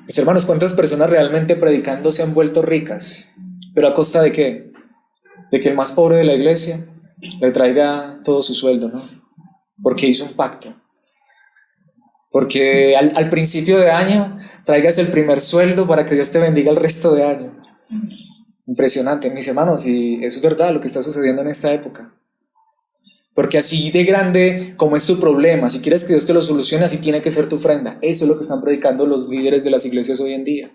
Mis hermanos, ¿cuántas personas realmente predicando se han vuelto ricas? ¿Pero a costa de qué? De que el más pobre de la iglesia le traiga todo su sueldo, ¿no? Porque hizo un pacto. Porque al principio de año traigas el primer sueldo para que Dios te bendiga el resto de año. Impresionante, mis hermanos, y eso es verdad lo que está sucediendo en esta época. Porque así de grande como es tu problema, si quieres que Dios te lo solucione, así tiene que ser tu ofrenda. Eso es lo que están predicando los líderes de las iglesias hoy en día.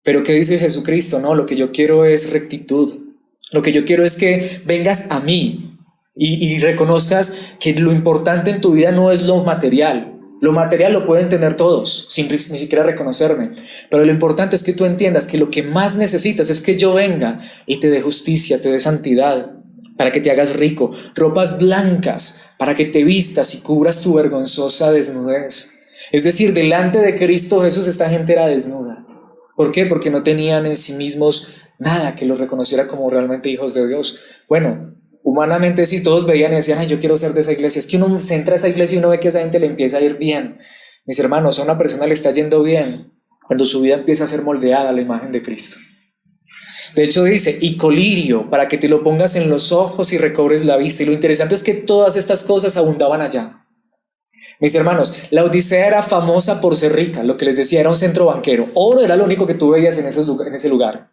Pero ¿qué dice Jesucristo? No, lo que yo quiero es rectitud. Lo que yo quiero es que vengas a mí y reconozcas que lo importante en tu vida no es lo material. Lo material lo pueden tener todos, sin ni siquiera reconocerme. Pero lo importante es que tú entiendas que lo que más necesitas es que yo venga y te dé justicia, te dé santidad, para que te hagas rico, ropas blancas, para que te vistas y cubras tu vergonzosa desnudez. Es decir, delante de Cristo Jesús esta gente era desnuda. ¿Por qué? Porque no tenían en sí mismos nada que los reconociera como realmente hijos de Dios. Bueno, humanamente sí, todos veían y decían, ay, yo quiero ser de esa iglesia. Es que uno se entra a esa iglesia y uno ve que a esa gente le empieza a ir bien. Mis hermanos, a una persona le está yendo bien cuando su vida empieza a ser moldeada a la imagen de Cristo. De hecho dice, y colirio, para que te lo pongas en los ojos y recobres la vista. Y lo interesante es que todas estas cosas abundaban allá. Mis hermanos, la Odisea era famosa por ser rica. Lo que les decía, era un centro banquero. Oro era lo único que tú veías en ese lugar.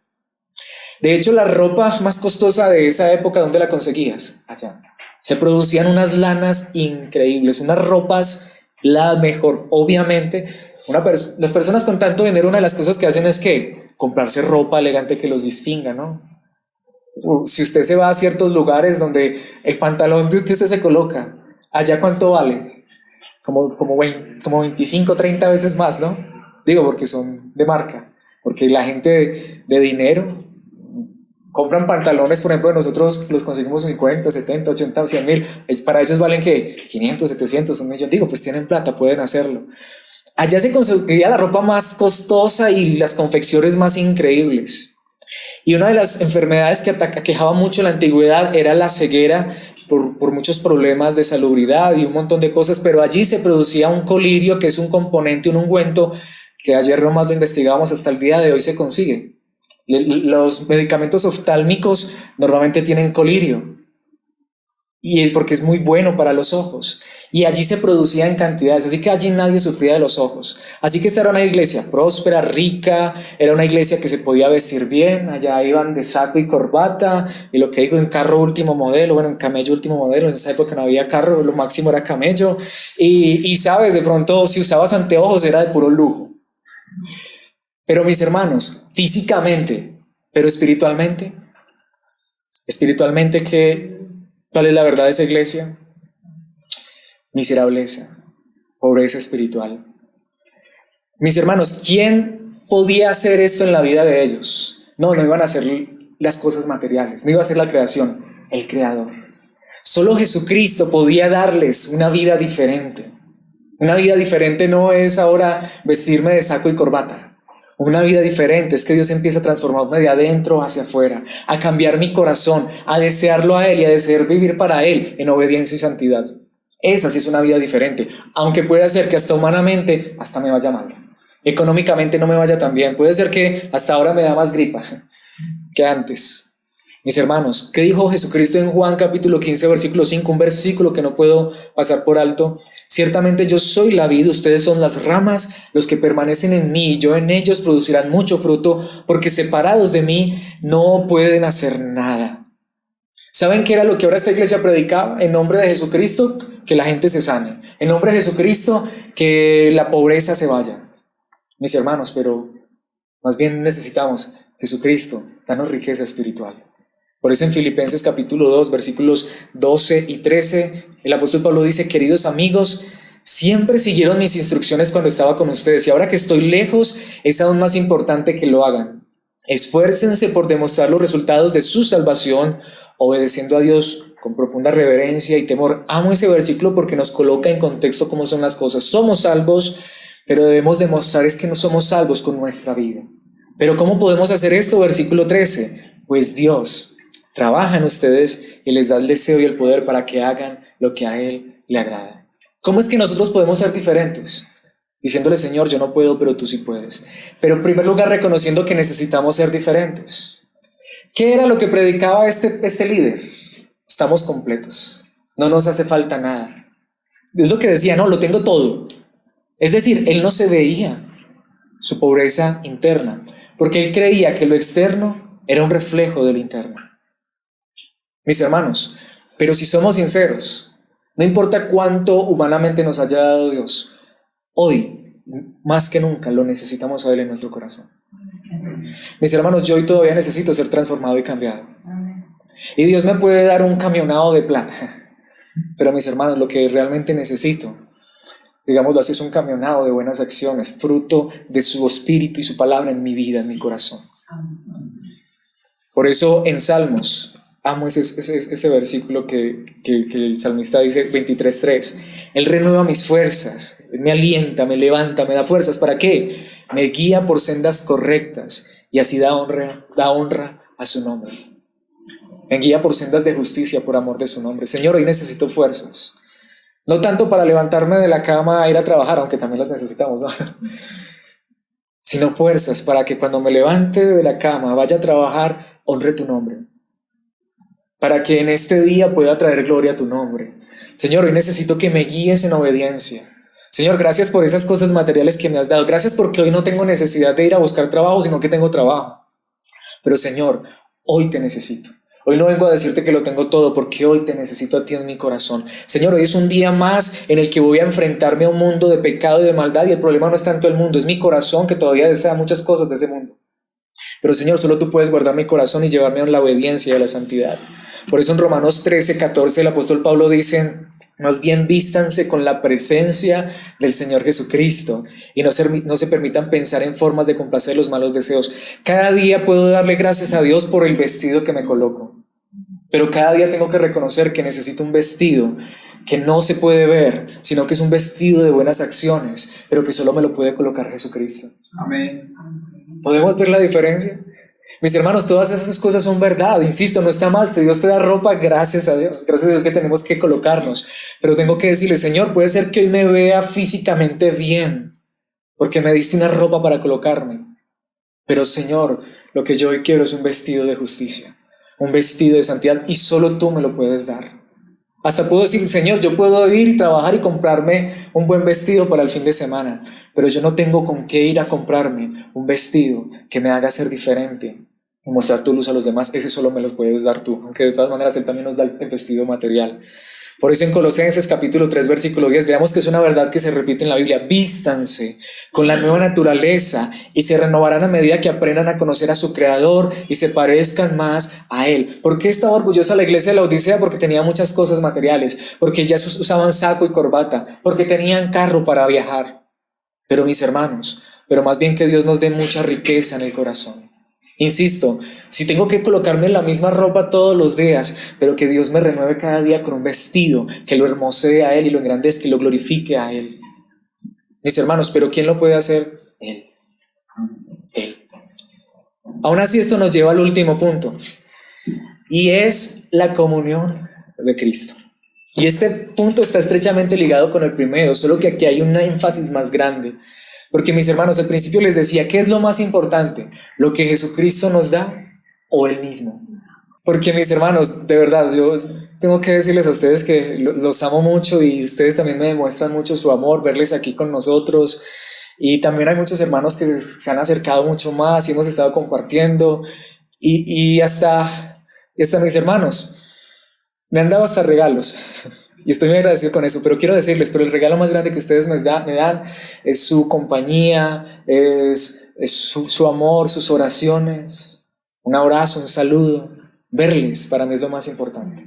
De hecho, la ropa más costosa de esa época, ¿dónde la conseguías? Allá. Se producían unas lanas increíbles, unas ropas la mejor. Obviamente, las personas con tanto dinero, una de las cosas que hacen es que comprarse ropa elegante que los distinga, ¿no? Si usted se va a ciertos lugares donde el pantalón que usted se coloca, allá ¿cuánto vale? Como 25, 30 veces más, ¿no? Digo, porque son de marca. Porque la gente de dinero compran pantalones, por ejemplo, nosotros los conseguimos 50, 70, 80, 100 mil. Para ellos valen que 500, 700, 1 millón. Digo, pues tienen plata, pueden hacerlo. Allá se conseguía la ropa más costosa y las confecciones más increíbles. Y una de las enfermedades que aquejaba mucho en la antigüedad era la ceguera por muchos problemas de salubridad y un montón de cosas, pero allí se producía un colirio, que es un componente, un ungüento, que ayer nomás lo investigábamos, hasta el día de hoy se consigue. Los medicamentos oftálmicos normalmente tienen colirio, y porque es muy bueno para los ojos, y allí se producía en cantidades, así que allí nadie sufría de los ojos. Así que esta era una iglesia próspera, rica, era una iglesia que se podía vestir bien. Allá iban de saco y corbata, y lo que digo, en carro último modelo, bueno, en camello último modelo. En esa época no había carro, lo máximo era camello, y sabes, de pronto si usabas anteojos era de puro lujo. Pero mis hermanos, físicamente, pero espiritualmente, ¿cuál es la verdad de esa iglesia? Miserableza, pobreza espiritual. Mis hermanos, ¿quién podía hacer esto en la vida de ellos? No iban a hacer las cosas materiales, no iba a ser la creación, el Creador. Solo Jesucristo podía darles una vida diferente. Una vida diferente no es ahora vestirme de saco y corbata. Una vida diferente es que Dios empieza a transformarme de adentro hacia afuera, a cambiar mi corazón, a desearlo a Él y a desear vivir para Él en obediencia y santidad. Esa sí es una vida diferente, aunque puede ser que hasta humanamente hasta me vaya mal. Económicamente no me vaya tan bien. Puede ser que hasta ahora me da más gripa que antes. Mis hermanos, ¿qué dijo Jesucristo en Juan capítulo 15, versículo 5? Un versículo que no puedo pasar por alto. Ciertamente yo soy la vid, ustedes son las ramas, los que permanecen en mí y yo en ellos producirán mucho fruto, porque separados de mí no pueden hacer nada. ¿Saben qué era lo que ahora esta iglesia predicaba? En nombre de Jesucristo, que la gente se sane. En nombre de Jesucristo, que la pobreza se vaya. Mis hermanos, pero más bien necesitamos Jesucristo, danos riqueza espiritual. Por eso en Filipenses capítulo 2, versículos 12 y 13, el apóstol Pablo dice: queridos amigos, siempre siguieron mis instrucciones cuando estaba con ustedes y ahora que estoy lejos es aún más importante que lo hagan. Esfuércense por demostrar los resultados de su salvación, obedeciendo a Dios con profunda reverencia y temor. Amo ese versículo porque nos coloca en contexto cómo son las cosas. Somos salvos, pero debemos demostrar es que no somos salvos con nuestra vida. ¿Pero cómo podemos hacer esto? Versículo 13. Pues Dios trabaja en ustedes y les da el deseo y el poder para que hagan lo que a Él le agrada. ¿Cómo es que nosotros podemos ser diferentes? Diciéndole: Señor, yo no puedo, pero tú sí puedes. Pero en primer lugar, reconociendo que necesitamos ser diferentes. ¿Qué era lo que predicaba este líder? Estamos completos, no nos hace falta nada. Es lo que decía: no, lo tengo todo. Es decir, él no se veía su pobreza interna, porque él creía que lo externo era un reflejo de lo interno. Mis hermanos, pero si somos sinceros, no importa cuánto humanamente nos haya dado Dios, hoy, más que nunca, lo necesitamos a Él en nuestro corazón. Mis hermanos, yo hoy todavía necesito ser transformado y cambiado. Y Dios me puede dar un camionado de plata, pero mis hermanos, lo que realmente necesito, digámoslo así, es un camionado de buenas acciones, fruto de su espíritu y su palabra en mi vida, en mi corazón. Por eso en Salmos, amo ese versículo que el salmista dice, 23:3. Él renueva mis fuerzas, me alienta, me levanta, me da fuerzas. ¿Para qué? Me guía por sendas correctas y así da honra a su nombre. Me guía por sendas de justicia por amor de su nombre. Señor, hoy necesito fuerzas. No tanto para levantarme de la cama a ir a trabajar, aunque también las necesitamos, ¿no? Sino fuerzas para que cuando me levante de la cama, vaya a trabajar, honre tu nombre. Para que en este día pueda traer gloria a tu nombre. Señor, hoy necesito que me guíes en obediencia. Señor, gracias por esas cosas materiales que me has dado. Gracias porque hoy no tengo necesidad de ir a buscar trabajo, sino que tengo trabajo. Pero Señor, hoy te necesito. Hoy no vengo a decirte que lo tengo todo, porque hoy te necesito a ti en mi corazón. Señor, hoy es un día más en el que voy a enfrentarme a un mundo de pecado y de maldad, y el problema no es tanto el mundo, es mi corazón que todavía desea muchas cosas de ese mundo. Pero Señor, solo tú puedes guardar mi corazón y llevarme a la obediencia y a la santidad. Por eso en Romanos 13:14 el apóstol Pablo dice: más bien vístanse con la presencia del Señor Jesucristo y no se permitan pensar en formas de complacer los malos deseos. Cada día puedo darle gracias a Dios por el vestido que me coloco, pero cada día tengo que reconocer que necesito un vestido que no se puede ver, sino que es un vestido de buenas acciones, pero que solo me lo puede colocar Jesucristo. Amén. ¿Podemos ver la diferencia? Mis hermanos, todas esas cosas son verdad, insisto, no está mal. Si Dios te da ropa, gracias a Dios que tenemos que colocarnos, pero tengo que decirle: Señor, puede ser que hoy me vea físicamente bien, porque me diste una ropa para colocarme, pero Señor, lo que yo hoy quiero es un vestido de justicia, un vestido de santidad, y solo tú me lo puedes dar. Hasta puedo decir: Señor, yo puedo ir y trabajar y comprarme un buen vestido para el fin de semana, pero yo no tengo con qué ir a comprarme un vestido que me haga ser diferente y mostrar tu luz a los demás. Ese solo me los puedes dar tú, aunque de todas maneras Él también nos da el vestido material. Por eso en Colosenses capítulo 3 versículo 10 veamos que es una verdad que se repite en la Biblia: vístanse con la nueva naturaleza y se renovarán a medida que aprendan a conocer a su Creador y se parezcan más a Él. ¿Por qué estaba orgullosa la iglesia de la Odisea? Porque tenía muchas cosas materiales, porque ya usaban saco y corbata, porque tenían carro para viajar. Pero mis hermanos, pero más bien que Dios nos dé mucha riqueza en el corazón. Insisto, si tengo que colocarme la misma ropa todos los días, pero que Dios me renueve cada día con un vestido que lo hermosee a Él y lo engrandezca y lo glorifique a Él. Mis hermanos, ¿pero quién lo puede hacer? Él. Aún así, esto nos lleva al último punto, y es la comunión de Cristo. Y este punto está estrechamente ligado con el primero, solo que aquí hay un énfasis más grande. Porque mis hermanos, al principio les decía, ¿qué es lo más importante? ¿Lo que Jesucristo nos da o Él mismo? Porque mis hermanos, de verdad, yo tengo que decirles a ustedes que los amo mucho y ustedes también me demuestran mucho su amor, verles aquí con nosotros. Y también hay muchos hermanos que se han acercado mucho más y hemos estado compartiendo. Y hasta mis hermanos me han dado hasta regalos. Y estoy muy agradecido con eso, pero quiero decirles, pero el regalo más grande que ustedes me dan es su compañía, es su amor, sus oraciones, un abrazo, un saludo. Verles para mí es lo más importante.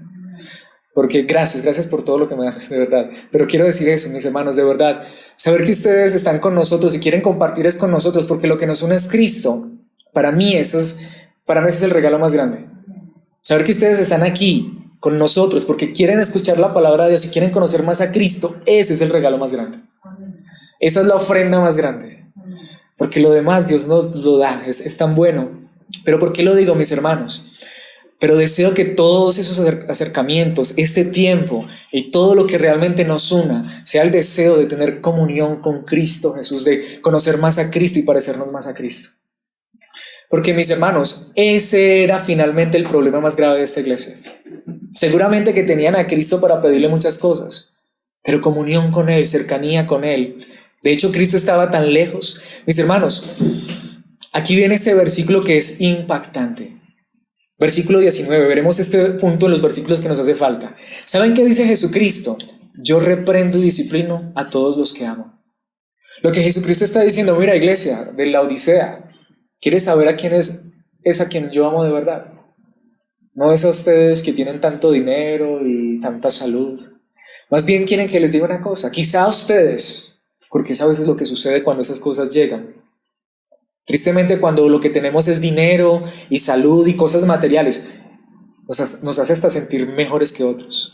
Porque gracias por todo lo que me dan, de verdad. Pero quiero decir eso, mis hermanos, de verdad. Saber que ustedes están con nosotros y quieren compartir es con nosotros, porque lo que nos une es Cristo. Para mí ese es el regalo más grande. Saber que ustedes están aquí con nosotros porque quieren escuchar la palabra de Dios y quieren conocer más a Cristo, ese es el regalo más grande. Esa es la ofrenda más grande. Porque lo demás Dios nos lo da, es tan bueno. Pero ¿por qué lo digo, mis hermanos? Pero deseo que todos esos acercamientos, este tiempo y todo lo que realmente nos una, sea el deseo de tener comunión con Cristo Jesús, de conocer más a Cristo y parecernos más a Cristo. Porque mis hermanos, ese era finalmente el problema más grave de esta iglesia. Seguramente que tenían a Cristo para pedirle muchas cosas, pero comunión con Él, cercanía con Él. De hecho, Cristo estaba tan lejos. Mis hermanos, aquí viene este versículo que es impactante. Versículo 19, veremos este punto en los versículos que nos hace falta. ¿Saben qué dice Jesucristo? Yo reprendo y disciplino a todos los que amo. Lo que Jesucristo está diciendo, mira, iglesia de la Odisea, ¿quieres saber a quién es a quien yo amo de verdad? No es a ustedes que tienen tanto dinero y tanta salud. Más bien quieren que les diga una cosa, quizá a ustedes, porque esa a veces es lo que sucede cuando esas cosas llegan. Tristemente, cuando lo que tenemos es dinero y salud y cosas materiales, nos hace hasta sentir mejores que otros.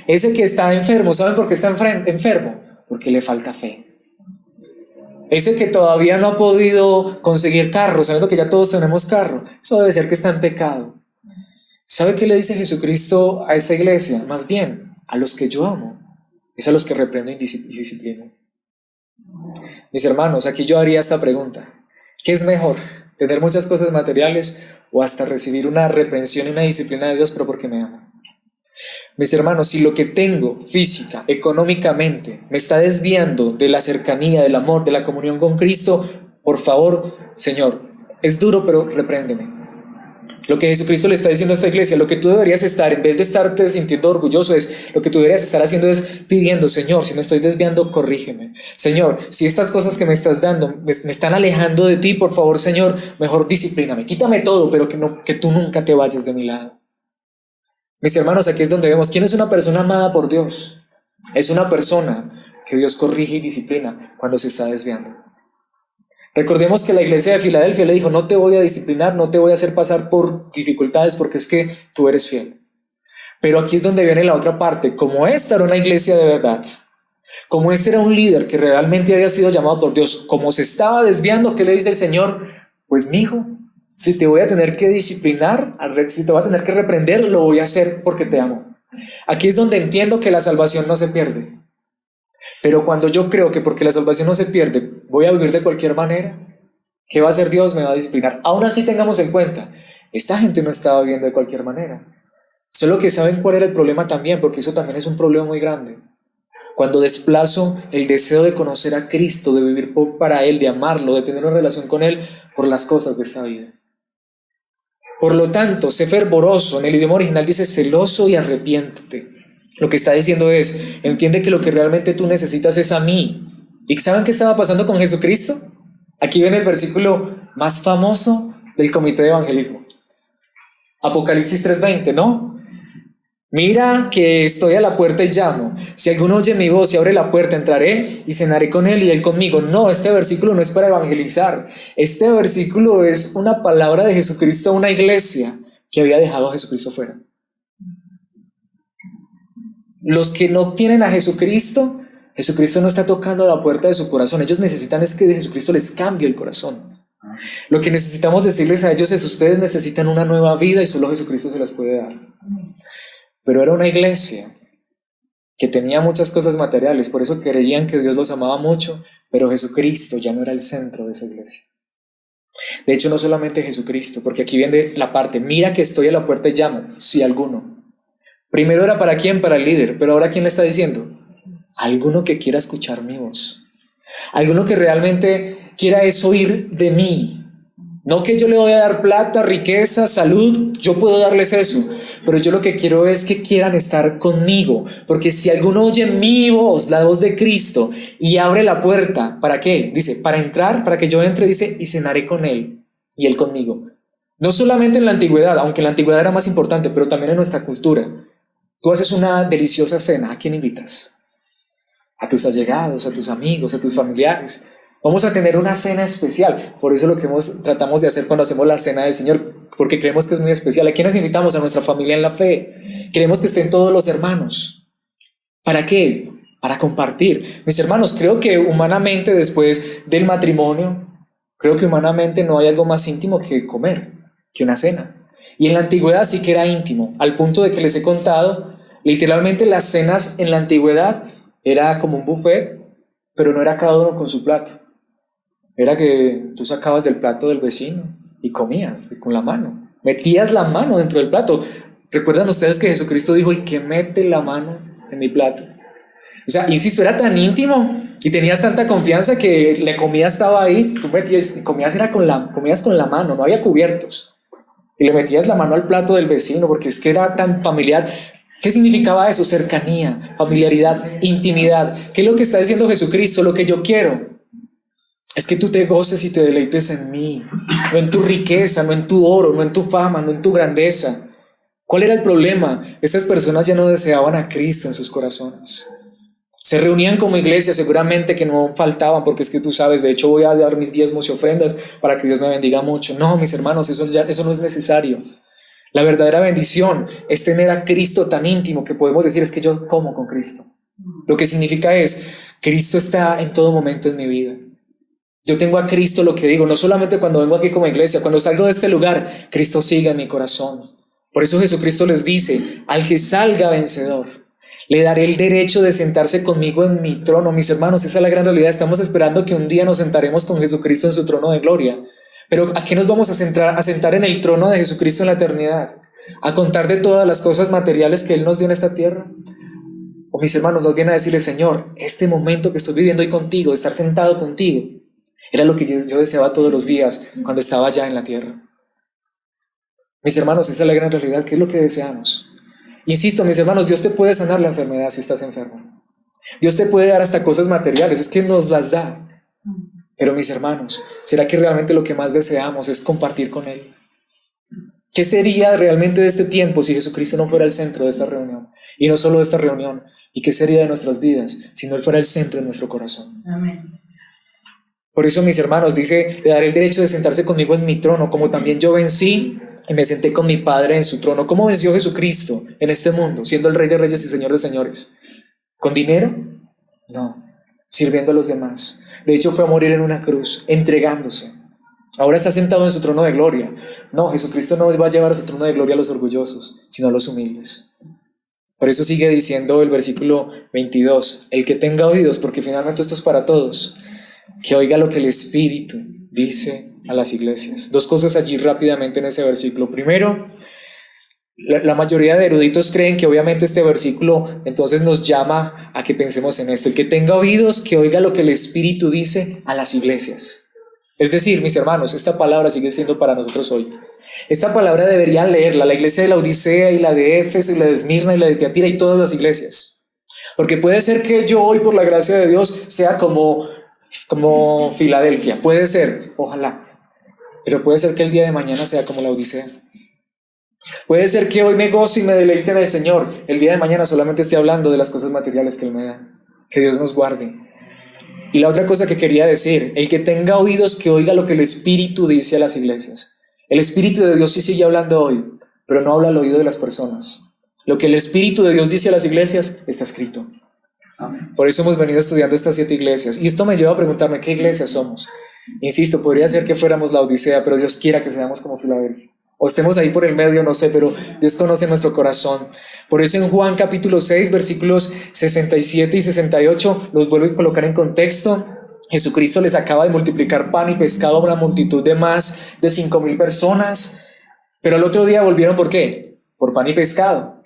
Ese que está enfermo, ¿saben por qué está enfermo? Porque le falta fe. Ese que todavía no ha podido conseguir carro, sabiendo que ya todos tenemos carro, eso debe ser que está en pecado. ¿Sabe qué le dice Jesucristo a esta iglesia? Más bien, a los que yo amo, es a los que reprendo y disciplino. Mis hermanos, aquí yo haría esta pregunta. ¿Qué es mejor? ¿Tener muchas cosas materiales o hasta recibir una reprensión y una disciplina de Dios, pero porque me ama? Mis hermanos, si lo que tengo física, económicamente, me está desviando de la cercanía, del amor, de la comunión con Cristo, por favor, Señor, es duro, pero repréndeme. Lo que Jesucristo le está diciendo a esta iglesia, lo que tú deberías estar, en vez de estarte sintiendo orgulloso, lo que tú deberías estar haciendo es pidiendo, Señor, si me estoy desviando, corrígeme. Señor, si estas cosas que me estás dando me están alejando de ti, por favor, Señor, mejor disciplíname, quítame todo, pero que tú nunca te vayas de mi lado. Mis hermanos, aquí es donde vemos quién es una persona amada por Dios. Es una persona que Dios corrige y disciplina cuando se está desviando. Recordemos que la iglesia de Filadelfia le dijo, no te voy a disciplinar, no te voy a hacer pasar por dificultades porque es que tú eres fiel. Pero aquí es donde viene la otra parte. Como esta era una iglesia de verdad, como este era un líder que realmente había sido llamado por Dios, como se estaba desviando, ¿qué le dice el Señor? Pues mijo, si te voy a tener que disciplinar, si te voy a tener que reprender, lo voy a hacer porque te amo. Aquí es donde entiendo que la salvación no se pierde. Pero cuando yo creo que porque la salvación no se pierde, voy a vivir de cualquier manera, ¿qué va a hacer Dios? Me va a disciplinar. Aún así tengamos en cuenta, esta gente no estaba viviendo de cualquier manera. Solo que saben cuál era el problema también, porque eso también es un problema muy grande. Cuando desplazo el deseo de conocer a Cristo, de vivir para Él, de amarlo, de tener una relación con Él por las cosas de esta vida. Por lo tanto, sé fervoroso, en el idioma original dice celoso y arrepiéntete. Lo que está diciendo es, entiende que lo que realmente tú necesitas es a mí. ¿Y saben qué estaba pasando con Jesucristo? Aquí viene el versículo más famoso del comité de evangelismo. Apocalipsis 3:20, ¿no? Mira que estoy a la puerta y llamo. Si alguno oye mi voz y abre la puerta, entraré y cenaré con él y él conmigo. No, este versículo no es para evangelizar. Este versículo es una palabra de Jesucristo a una iglesia que había dejado a Jesucristo fuera. Los que no tienen a Jesucristo, Jesucristo no está tocando a la puerta de su corazón. Ellos necesitan es que Jesucristo les cambie el corazón. Lo que necesitamos decirles a ellos es: ustedes necesitan una nueva vida y solo Jesucristo se las puede dar. Pero era una iglesia que tenía muchas cosas materiales, por eso creían que Dios los amaba mucho, pero Jesucristo ya no era el centro de esa iglesia. De hecho, no solamente Jesucristo, porque aquí viene la parte: mira que estoy a la puerta y llamo, si alguno. Primero era para quién, para el líder, pero ahora ¿quién le está diciendo? Alguno que quiera escuchar mi voz, alguno que realmente quiera es oír de mí. No que yo le voy a dar plata, riqueza, salud, yo puedo darles eso, pero yo lo que quiero es que quieran estar conmigo, porque si alguno oye mi voz, la voz de Cristo, y abre la puerta, ¿para qué? Dice, para entrar, para que yo entre, dice, y cenaré con él, y él conmigo. No solamente en la antigüedad, aunque en la antigüedad era más importante, pero también en nuestra cultura. Tú haces una deliciosa cena, ¿a quién invitas? A tus allegados, a tus amigos, a tus familiares. Vamos a tener una cena especial. Por eso lo que tratamos de hacer cuando hacemos la cena del Señor, porque creemos que es muy especial. ¿A quiénes invitamos? A nuestra familia en la fe. Queremos que estén todos los hermanos. ¿Para qué? Para compartir. Mis hermanos, creo que humanamente, después del matrimonio, creo que humanamente no hay algo más íntimo que comer, que una cena. Y en la antigüedad sí que era íntimo, al punto de que les he contado, literalmente las cenas en la antigüedad era como un buffet, pero no era cada uno con su plato. Era que tú sacabas del plato del vecino y comías con la mano. Metías la mano dentro del plato. ¿Recuerdan ustedes que Jesucristo dijo: el que mete la mano en mi plato? O sea, insisto, era tan íntimo y tenías tanta confianza que la comida estaba ahí. Tú metías, comías comías con la mano, no había cubiertos. Y le metías la mano al plato del vecino porque es que era tan familiar. ¿Qué significaba eso? Cercanía, familiaridad, intimidad. ¿Qué es lo que está diciendo Jesucristo? Lo que yo quiero es que tú te goces y te deleites en mí, no en tu riqueza, no en tu oro, no en tu fama, no en tu grandeza. ¿Cuál era el problema? Estas personas ya no deseaban a Cristo en sus corazones. Se reunían como iglesia, seguramente que no faltaban, porque es que tú sabes, de hecho voy a dar mis diezmos y ofrendas para que Dios me bendiga mucho. No, mis hermanos, eso no es necesario. La verdadera bendición es tener a Cristo tan íntimo que podemos decir: es que yo como con Cristo. Lo que significa es: Cristo está en todo momento en mi vida. Yo tengo a Cristo, lo que digo, no solamente cuando vengo aquí como iglesia, cuando salgo de este lugar, Cristo sigue en mi corazón. Por eso Jesucristo les dice: al que salga vencedor, le daré el derecho de sentarse conmigo en mi trono. Mis hermanos, esa es la gran realidad. Estamos esperando que un día nos sentaremos con Jesucristo en su trono de gloria. Pero ¿a qué nos vamos a sentar en el trono de Jesucristo en la eternidad? ¿A contar de todas las cosas materiales que Él nos dio en esta tierra? O mis hermanos, nos viene a decirle: Señor, este momento que estoy viviendo hoy contigo, estar sentado contigo, era lo que yo deseaba todos los días cuando estaba allá en la tierra. Mis hermanos, esa es la gran realidad. ¿Qué es lo que deseamos? Insisto, mis hermanos, Dios te puede sanar la enfermedad si estás enfermo. Dios te puede dar hasta cosas materiales, es que nos las da. Pero mis hermanos, ¿será que realmente lo que más deseamos es compartir con Él? ¿Qué sería realmente de este tiempo si Jesucristo no fuera el centro de esta reunión? Y no solo de esta reunión. ¿Y qué sería de nuestras vidas si no Él fuera el centro de nuestro corazón? Amén. Por eso, mis hermanos, dice: le daré el derecho de sentarse conmigo en mi trono, como también yo vencí y me senté con mi Padre en su trono. ¿Cómo venció Jesucristo en este mundo, siendo el Rey de Reyes y Señor de Señores? ¿Con dinero? No, sirviendo a los demás. De hecho, fue a morir en una cruz, entregándose. Ahora está sentado en su trono de gloria. No, Jesucristo no va a llevar a su trono de gloria a los orgullosos, sino a los humildes. Por eso sigue diciendo el versículo 22: el que tenga oídos, porque finalmente esto es para todos, que oiga lo que el Espíritu dice a las iglesias. Dos cosas allí rápidamente en ese versículo. Primero, la mayoría de eruditos creen que obviamente este versículo entonces nos llama a que pensemos en esto: el que tenga oídos, que oiga lo que el Espíritu dice a las iglesias. Es decir, mis hermanos, esta palabra sigue siendo para nosotros hoy. Esta palabra deberían leerla la iglesia de la Odisea y la de Éfeso y la de Esmirna y la de Tiatira y todas las iglesias. Porque puede ser que yo hoy, por la gracia de Dios, sea como Filadelfia. Puede ser, ojalá. Pero puede ser que el día de mañana sea como la Odisea. Puede ser que hoy me goce y me deleite en el Señor. El día de mañana solamente esté hablando de las cosas materiales que Él me da. Que Dios nos guarde. Y la otra cosa que quería decir: el que tenga oídos, que oiga lo que el Espíritu dice a las iglesias. El Espíritu de Dios sí sigue hablando hoy, pero no habla al oído de las personas. Lo que el Espíritu de Dios dice a las iglesias está escrito. Por eso hemos venido estudiando estas 7 iglesias. Y esto me lleva a preguntarme: ¿qué iglesia somos? Insisto, podría ser que fuéramos la Odisea, pero Dios quiera que seamos como Filadelfia. O estemos ahí por el medio, no sé, pero Dios conoce nuestro corazón. Por eso en Juan capítulo 6, versículos 67 y 68, los vuelvo a colocar en contexto. Jesucristo les acaba de multiplicar pan y pescado a una multitud de más de 5,000 personas. Pero al otro día volvieron, ¿por qué? Por pan y pescado.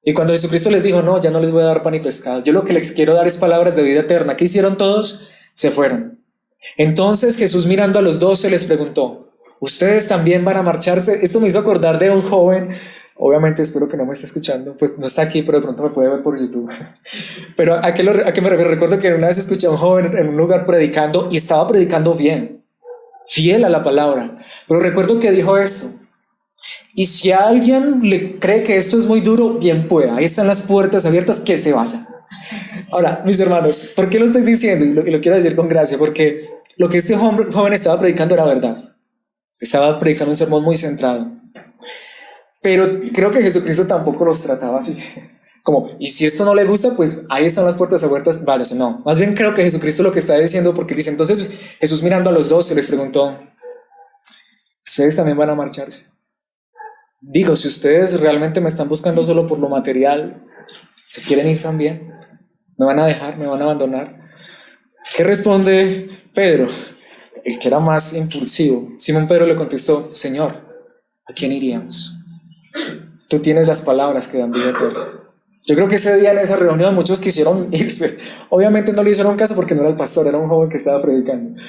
Y cuando Jesucristo les dijo, no, ya no les voy a dar pan y pescado, yo lo que les quiero dar es palabras de vida eterna. ¿Qué hicieron todos? Se fueron. Entonces Jesús, mirando a los 12, les preguntó, ¿ustedes también van a marcharse? Esto me hizo acordar de un joven, obviamente espero que no me esté escuchando, pues no está aquí, pero de pronto me puede ver por YouTube. Pero ¿a qué me refiero? Recuerdo que una vez escuché a un joven en un lugar predicando y estaba predicando bien, fiel a la palabra. Pero recuerdo que dijo esto: y si a alguien le cree que esto es muy duro, bien pueda, ahí están las puertas abiertas, que se vaya. Ahora, mis hermanos, ¿por qué lo estoy diciendo? Y lo quiero decir con gracia, porque lo que este joven estaba predicando era verdad. Estaba predicando un sermón muy centrado. Pero creo que Jesucristo tampoco los trataba así. Como, y si esto no le gusta, pues ahí están las puertas abiertas, váyase. No, más bien creo que Jesucristo lo que está diciendo, porque dice, entonces Jesús, mirando a los 12, les preguntó, ¿ustedes también van a marcharse? Digo, si ustedes realmente me están buscando solo por lo material, ¿se quieren ir también? ¿Me van a dejar? ¿Me van a abandonar? ¿Qué responde Pedro? El que era más impulsivo. Simón Pedro le contestó, Señor, ¿a quién iríamos? Tú tienes las palabras que dan vida eterna. Yo creo que ese día en esa reunión muchos quisieron irse. Obviamente no le hicieron caso porque no era el pastor, era un joven que estaba predicando.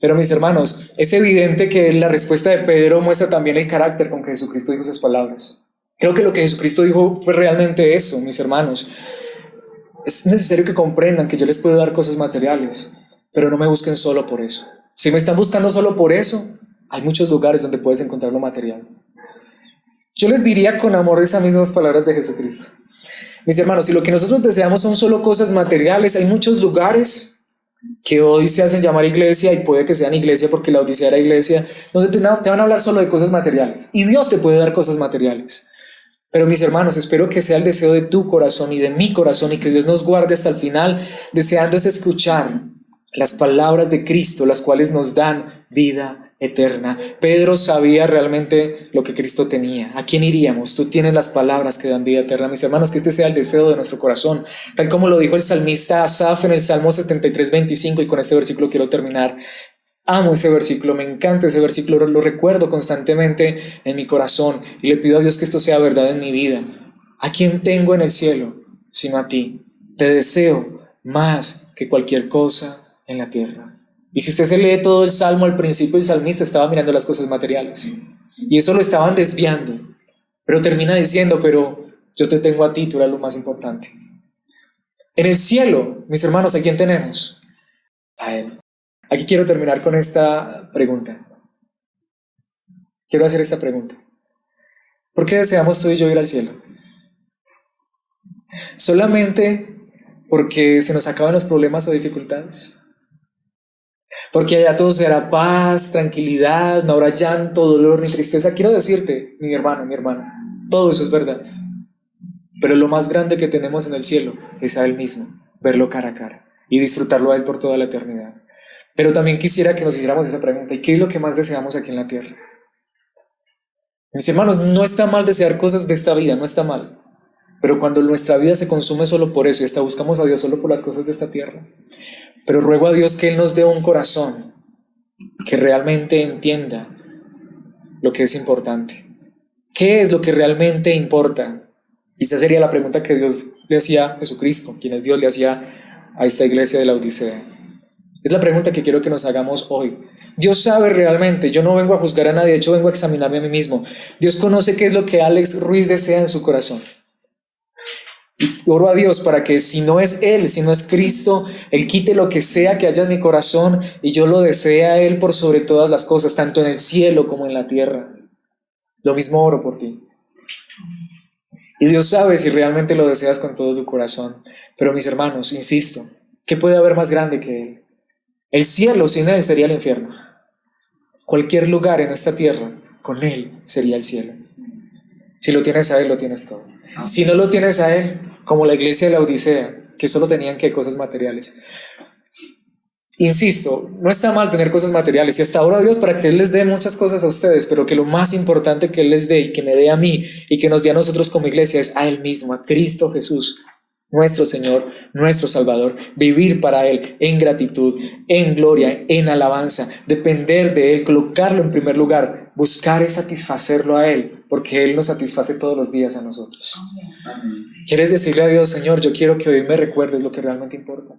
Pero mis hermanos, es evidente que la respuesta de Pedro muestra también el carácter con que Jesucristo dijo esas palabras. Creo que lo que Jesucristo dijo fue realmente eso, mis hermanos. Es necesario que comprendan que yo les puedo dar cosas materiales, pero no me busquen solo por eso. Si me están buscando solo por eso, hay muchos lugares donde puedes encontrar lo material. Yo les diría con amor esas mismas palabras de Jesucristo. Mis hermanos, si lo que nosotros deseamos son solo cosas materiales, hay muchos lugares que hoy se hacen llamar iglesia, y puede que sean iglesia porque la Odisea era iglesia, donde te van a hablar solo de cosas materiales. Y Dios te puede dar cosas materiales. Pero mis hermanos, espero que sea el deseo de tu corazón y de mi corazón, y que Dios nos guarde hasta el final, deseando es escuchar las palabras de Cristo, las cuales nos dan vida eterna. Pedro sabía realmente lo que Cristo tenía. ¿A quién iríamos? Tú tienes las palabras que dan vida eterna. Mis hermanos, que este sea el deseo de nuestro corazón, tal como lo dijo el salmista Asaf en el Salmo 73:25, y con este versículo quiero terminar. Amo ese versículo, me encanta ese versículo, lo recuerdo constantemente en mi corazón y le pido a Dios que esto sea verdad en mi vida. ¿A quién tengo en el cielo sino a ti? Te deseo más que cualquier cosa en la tierra. Y si usted se lee todo el Salmo, al principio el salmista estaba mirando las cosas materiales y eso lo estaban desviando, pero termina diciendo, pero yo te tengo a ti, tú eres lo más importante. En el cielo, mis hermanos, ¿a quién tenemos? A Él. Aquí quiero terminar con esta pregunta. Quiero hacer esta pregunta. ¿Por qué deseamos tú y yo ir al cielo? ¿Solamente porque se nos acaban los problemas o dificultades? Porque allá todo será paz, tranquilidad, no habrá llanto, dolor ni tristeza. Quiero decirte, mi hermano, mi hermana, todo eso es verdad. Pero lo más grande que tenemos en el cielo es a Él mismo, verlo cara a cara y disfrutarlo a Él por toda la eternidad. Pero también quisiera que nos hiciéramos esa pregunta: ¿y qué es lo que más deseamos aquí en la tierra? Mis hermanos, no está mal desear cosas de esta vida, no está mal. Pero cuando nuestra vida se consume solo por eso y hasta buscamos a Dios solo por las cosas de esta tierra. Pero ruego a Dios que Él nos dé un corazón que realmente entienda lo que es importante. ¿Qué es lo que realmente importa? Y esa sería la pregunta que Dios le hacía a Jesucristo, quien es Dios, le hacía a esta iglesia de la Odisea. Es la pregunta que quiero que nos hagamos hoy. Dios sabe realmente, yo no vengo a juzgar a nadie, de hecho vengo a examinarme a mí mismo. Dios conoce qué es lo que Alex Ruiz desea en su corazón. Y oro a Dios para que si no es Él, si no es Cristo, Él quite lo que sea que haya en mi corazón y yo lo desee a Él por sobre todas las cosas, tanto en el cielo como en la tierra. Lo mismo oro por ti. Y Dios sabe si realmente lo deseas con todo tu corazón. Pero mis hermanos, insisto, ¿qué puede haber más grande que Él? El cielo sin Él sería el infierno. Cualquier lugar en esta tierra con Él sería el cielo. Si lo tienes a Él, lo tienes todo. Si no lo tienes a Él, como la iglesia de la Odisea, que solo tenían que cosas materiales, Insisto, no está mal tener cosas materiales y hasta ahora Dios para que Él les dé muchas cosas a ustedes, pero que lo más importante que Él les dé y que me dé a mí y que nos dé a nosotros como iglesia es a Él mismo, a Cristo Jesús, nuestro Señor, nuestro Salvador, vivir para Él en gratitud, en gloria, en alabanza, depender de Él, colocarlo en primer lugar, buscar y satisfacerlo a Él, porque Él nos satisface todos los días a nosotros. ¿Quieres decirle a Dios, Señor, yo quiero que hoy me recuerdes lo que realmente importa?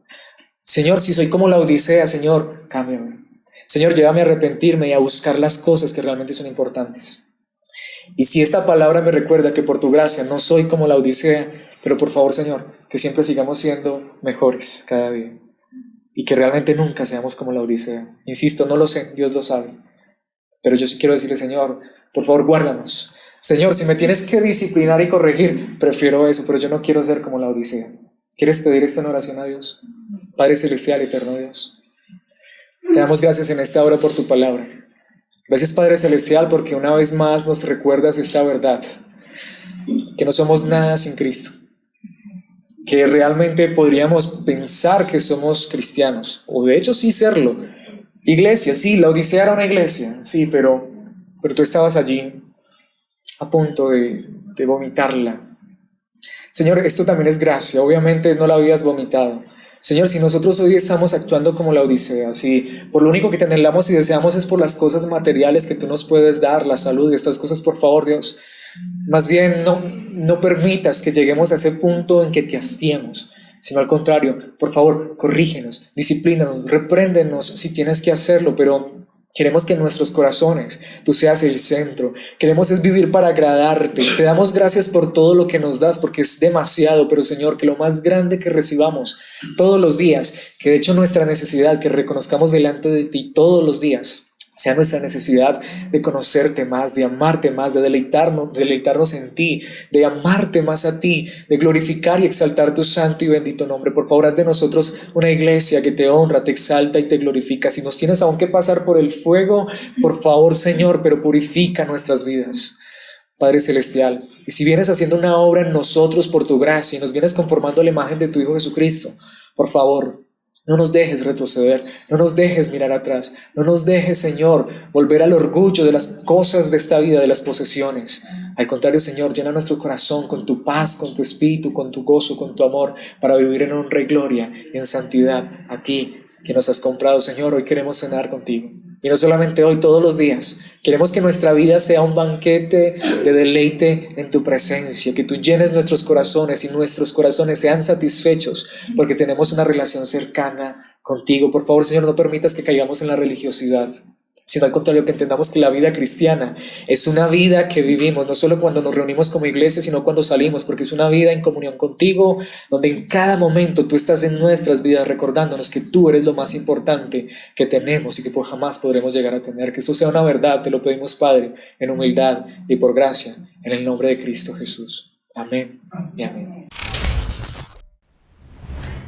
Señor, si soy como la Odisea, Señor, cámbiame. Señor, llévame a arrepentirme y a buscar las cosas que realmente son importantes. Y si esta palabra me recuerda que por tu gracia no soy como la Odisea, pero por favor, Señor, que siempre sigamos siendo mejores cada día. Y que realmente nunca seamos como la Odisea. Insisto, no lo sé, Dios lo sabe. Pero yo sí quiero decirle, Señor, por favor, guárdanos. Señor, si me tienes que disciplinar y corregir, prefiero eso, pero yo no quiero ser como la Odisea. ¿Quieres pedir esta en oración a Dios? Padre celestial, eterno Dios, te damos gracias en esta hora por tu palabra. Gracias, Padre celestial, porque una vez más nos recuerdas esta verdad, que no somos nada sin Cristo, que realmente podríamos pensar que somos cristianos, o de hecho sí serlo. Iglesia, sí, la Odisea era una iglesia, sí, pero tú estabas allí a punto de vomitarla. Señor, esto también es gracia, obviamente no la habías vomitado. Señor, si nosotros hoy estamos actuando como la Odisea, si por lo único que te anhelamos y deseamos es por las cosas materiales que tú nos puedes dar, la salud y estas cosas, por favor, Dios, más bien no permitas que lleguemos a ese punto en que te hastiemos, sino al contrario, por favor, corrígenos, disciplínanos, repréndenos si tienes que hacerlo, pero queremos que en nuestros corazones tú seas el centro. Queremos es vivir para agradarte. Te damos gracias por todo lo que nos das, porque es demasiado, pero Señor, que lo más grande que recibamos todos los días, que de hecho nuestra necesidad, que reconozcamos delante de ti todos los días, sea nuestra necesidad de conocerte más, de amarte más, de deleitarnos en ti, de amarte más a ti, de glorificar y exaltar tu santo y bendito nombre. Por favor, haz de nosotros una iglesia que te honra, te exalta y te glorifica. Si nos tienes aún que pasar por el fuego, por favor, Señor, pero purifica nuestras vidas. Padre celestial, y si vienes haciendo una obra en nosotros por tu gracia y nos vienes conformando a la imagen de tu Hijo Jesucristo, por favor, no nos dejes retroceder, no nos dejes mirar atrás, no nos dejes, Señor, volver al orgullo de las cosas de esta vida, de las posesiones. Al contrario, Señor, llena nuestro corazón con tu paz, con tu espíritu, con tu gozo, con tu amor, para vivir en honra y gloria, en santidad, a ti que nos has comprado, Señor. Hoy queremos cenar contigo. Y no solamente hoy, todos los días. Queremos que nuestra vida sea un banquete de deleite en tu presencia, que tú llenes nuestros corazones y nuestros corazones sean satisfechos porque tenemos una relación cercana contigo. Por favor, Señor, no permitas que caigamos en la religiosidad, sino al contrario, que entendamos que la vida cristiana es una vida que vivimos, no solo cuando nos reunimos como iglesia, sino cuando salimos, porque es una vida en comunión contigo, donde en cada momento tú estás en nuestras vidas recordándonos que tú eres lo más importante que tenemos y que jamás podremos llegar a tener. Que esto sea una verdad, te lo pedimos, Padre, en humildad y por gracia, en el nombre de Cristo Jesús. Amén y amén.